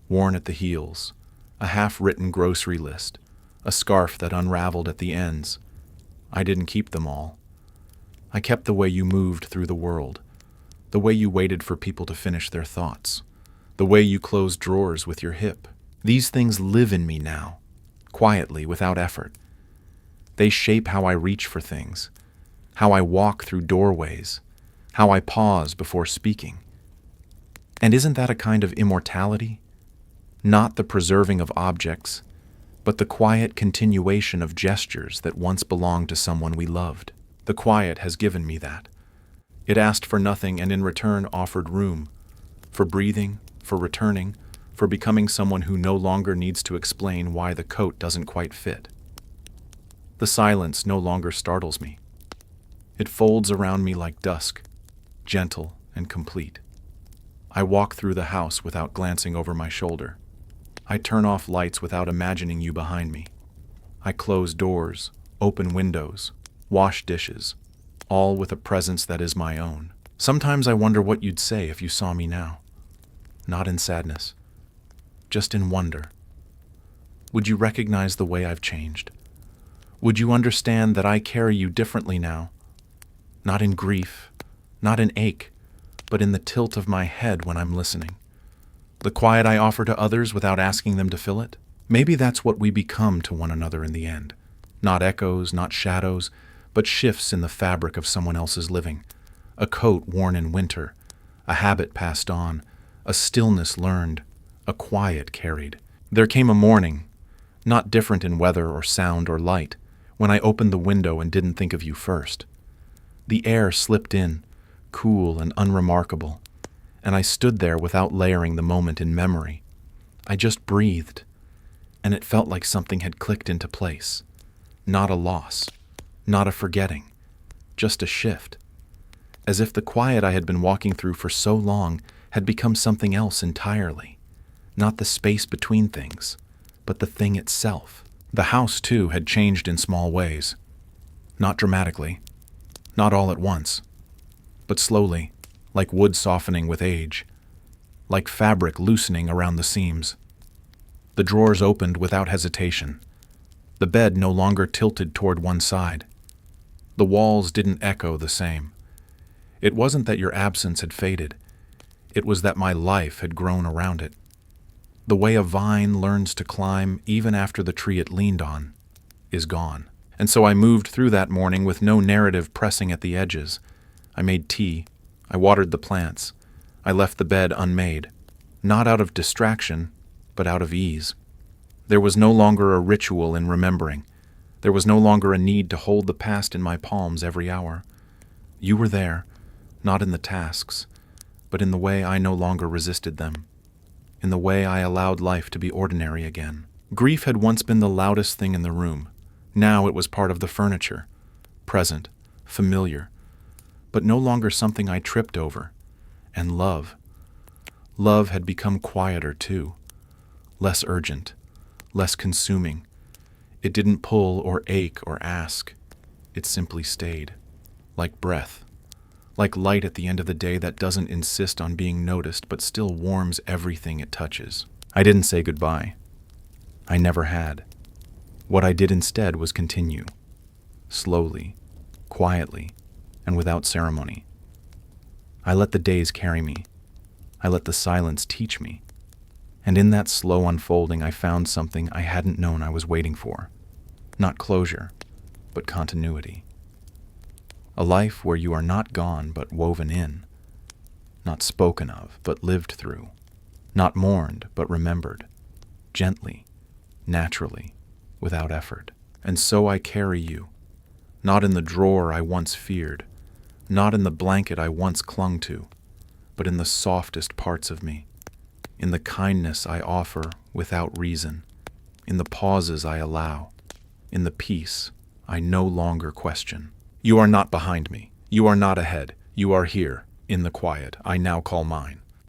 worn at the heels, a half-written grocery list, a scarf that unraveled at the ends. I didn't keep them all. I kept the way you moved through the world, the way you waited for people to finish their thoughts, the way you closed drawers with your hip. These things live in me now, quietly, without effort. They shape how I reach for things, how I walk through doorways, how I pause before speaking. And isn't that a kind of immortality? Not the preserving of objects, but the quiet continuation of gestures that once belonged to someone we loved. The quiet has given me that. It asked for nothing and in return offered room, for breathing, for returning, for becoming someone who no longer needs to explain why the coat doesn't quite fit. The silence no longer startles me. It folds around me like dusk, gentle and complete. I walk through the house without glancing over my shoulder. I turn off lights without imagining you behind me. I close doors, open windows, wash dishes, all with a presence that is my own. Sometimes I wonder what you'd say if you saw me now. Not in sadness, just in wonder. Would you recognize the way I've changed? Would you understand that I carry you differently now? Not in grief, not in ache, but in the tilt of my head when I'm listening. The quiet I offer to others without asking them to fill it? Maybe that's what we become to one another in the end. Not echoes, not shadows, but shifts in the fabric of someone else's living. A coat worn in winter, a habit passed on, a stillness learned, a quiet carried. There came a morning, not different in weather or sound or light, when I opened the window and didn't think of you first. The air slipped in, cool and unremarkable, and I stood there without layering the moment in memory. I just breathed, and it felt like something had clicked into place. Not a loss, not a forgetting, just a shift. As if the quiet I had been walking through for so long had become something else entirely. Not the space between things, but the thing itself. The house, too, had changed in small ways. Not dramatically, not all at once, but slowly, like wood softening with age, like fabric loosening around the seams. The drawers opened without hesitation. The bed no longer tilted toward one side. The walls didn't echo the same. It wasn't that your absence had faded. It was that my life had grown around it. The way a vine learns to climb even after the tree it leaned on is gone. And so I moved through that morning with no narrative pressing at the edges. I made tea. I watered the plants. I left the bed unmade, not out of distraction, but out of ease. There was no longer a ritual in remembering. There was no longer a need to hold the past in my palms every hour. You were there, not in the tasks, but in the way I no longer resisted them, in the way I allowed life to be ordinary again. Grief had once been the loudest thing in the room. Now it was part of the furniture, present, familiar, but no longer something I tripped over. And love. Love had become quieter too, less urgent, less consuming. It didn't pull or ache or ask. It simply stayed, like breath, like light at the end of the day that doesn't insist on being noticed but still warms everything it touches. I didn't say goodbye. I never had. What I did instead was continue, slowly, quietly, and without ceremony. I let the days carry me. I let the silence teach me. And in that slow unfolding, I found something I hadn't known I was waiting for. Not closure, but continuity. A life where you are not gone but woven in. Not spoken of but lived through. Not mourned but remembered. Gently, naturally, without effort. And so I carry you. Not in the drawer I once feared. Not in the blanket I once clung to, but in the softest parts of me, in the kindness I offer without reason, in the pauses I allow, in the peace I no longer question. You are not behind me. You are not ahead. You are here, in the quiet I now call mine.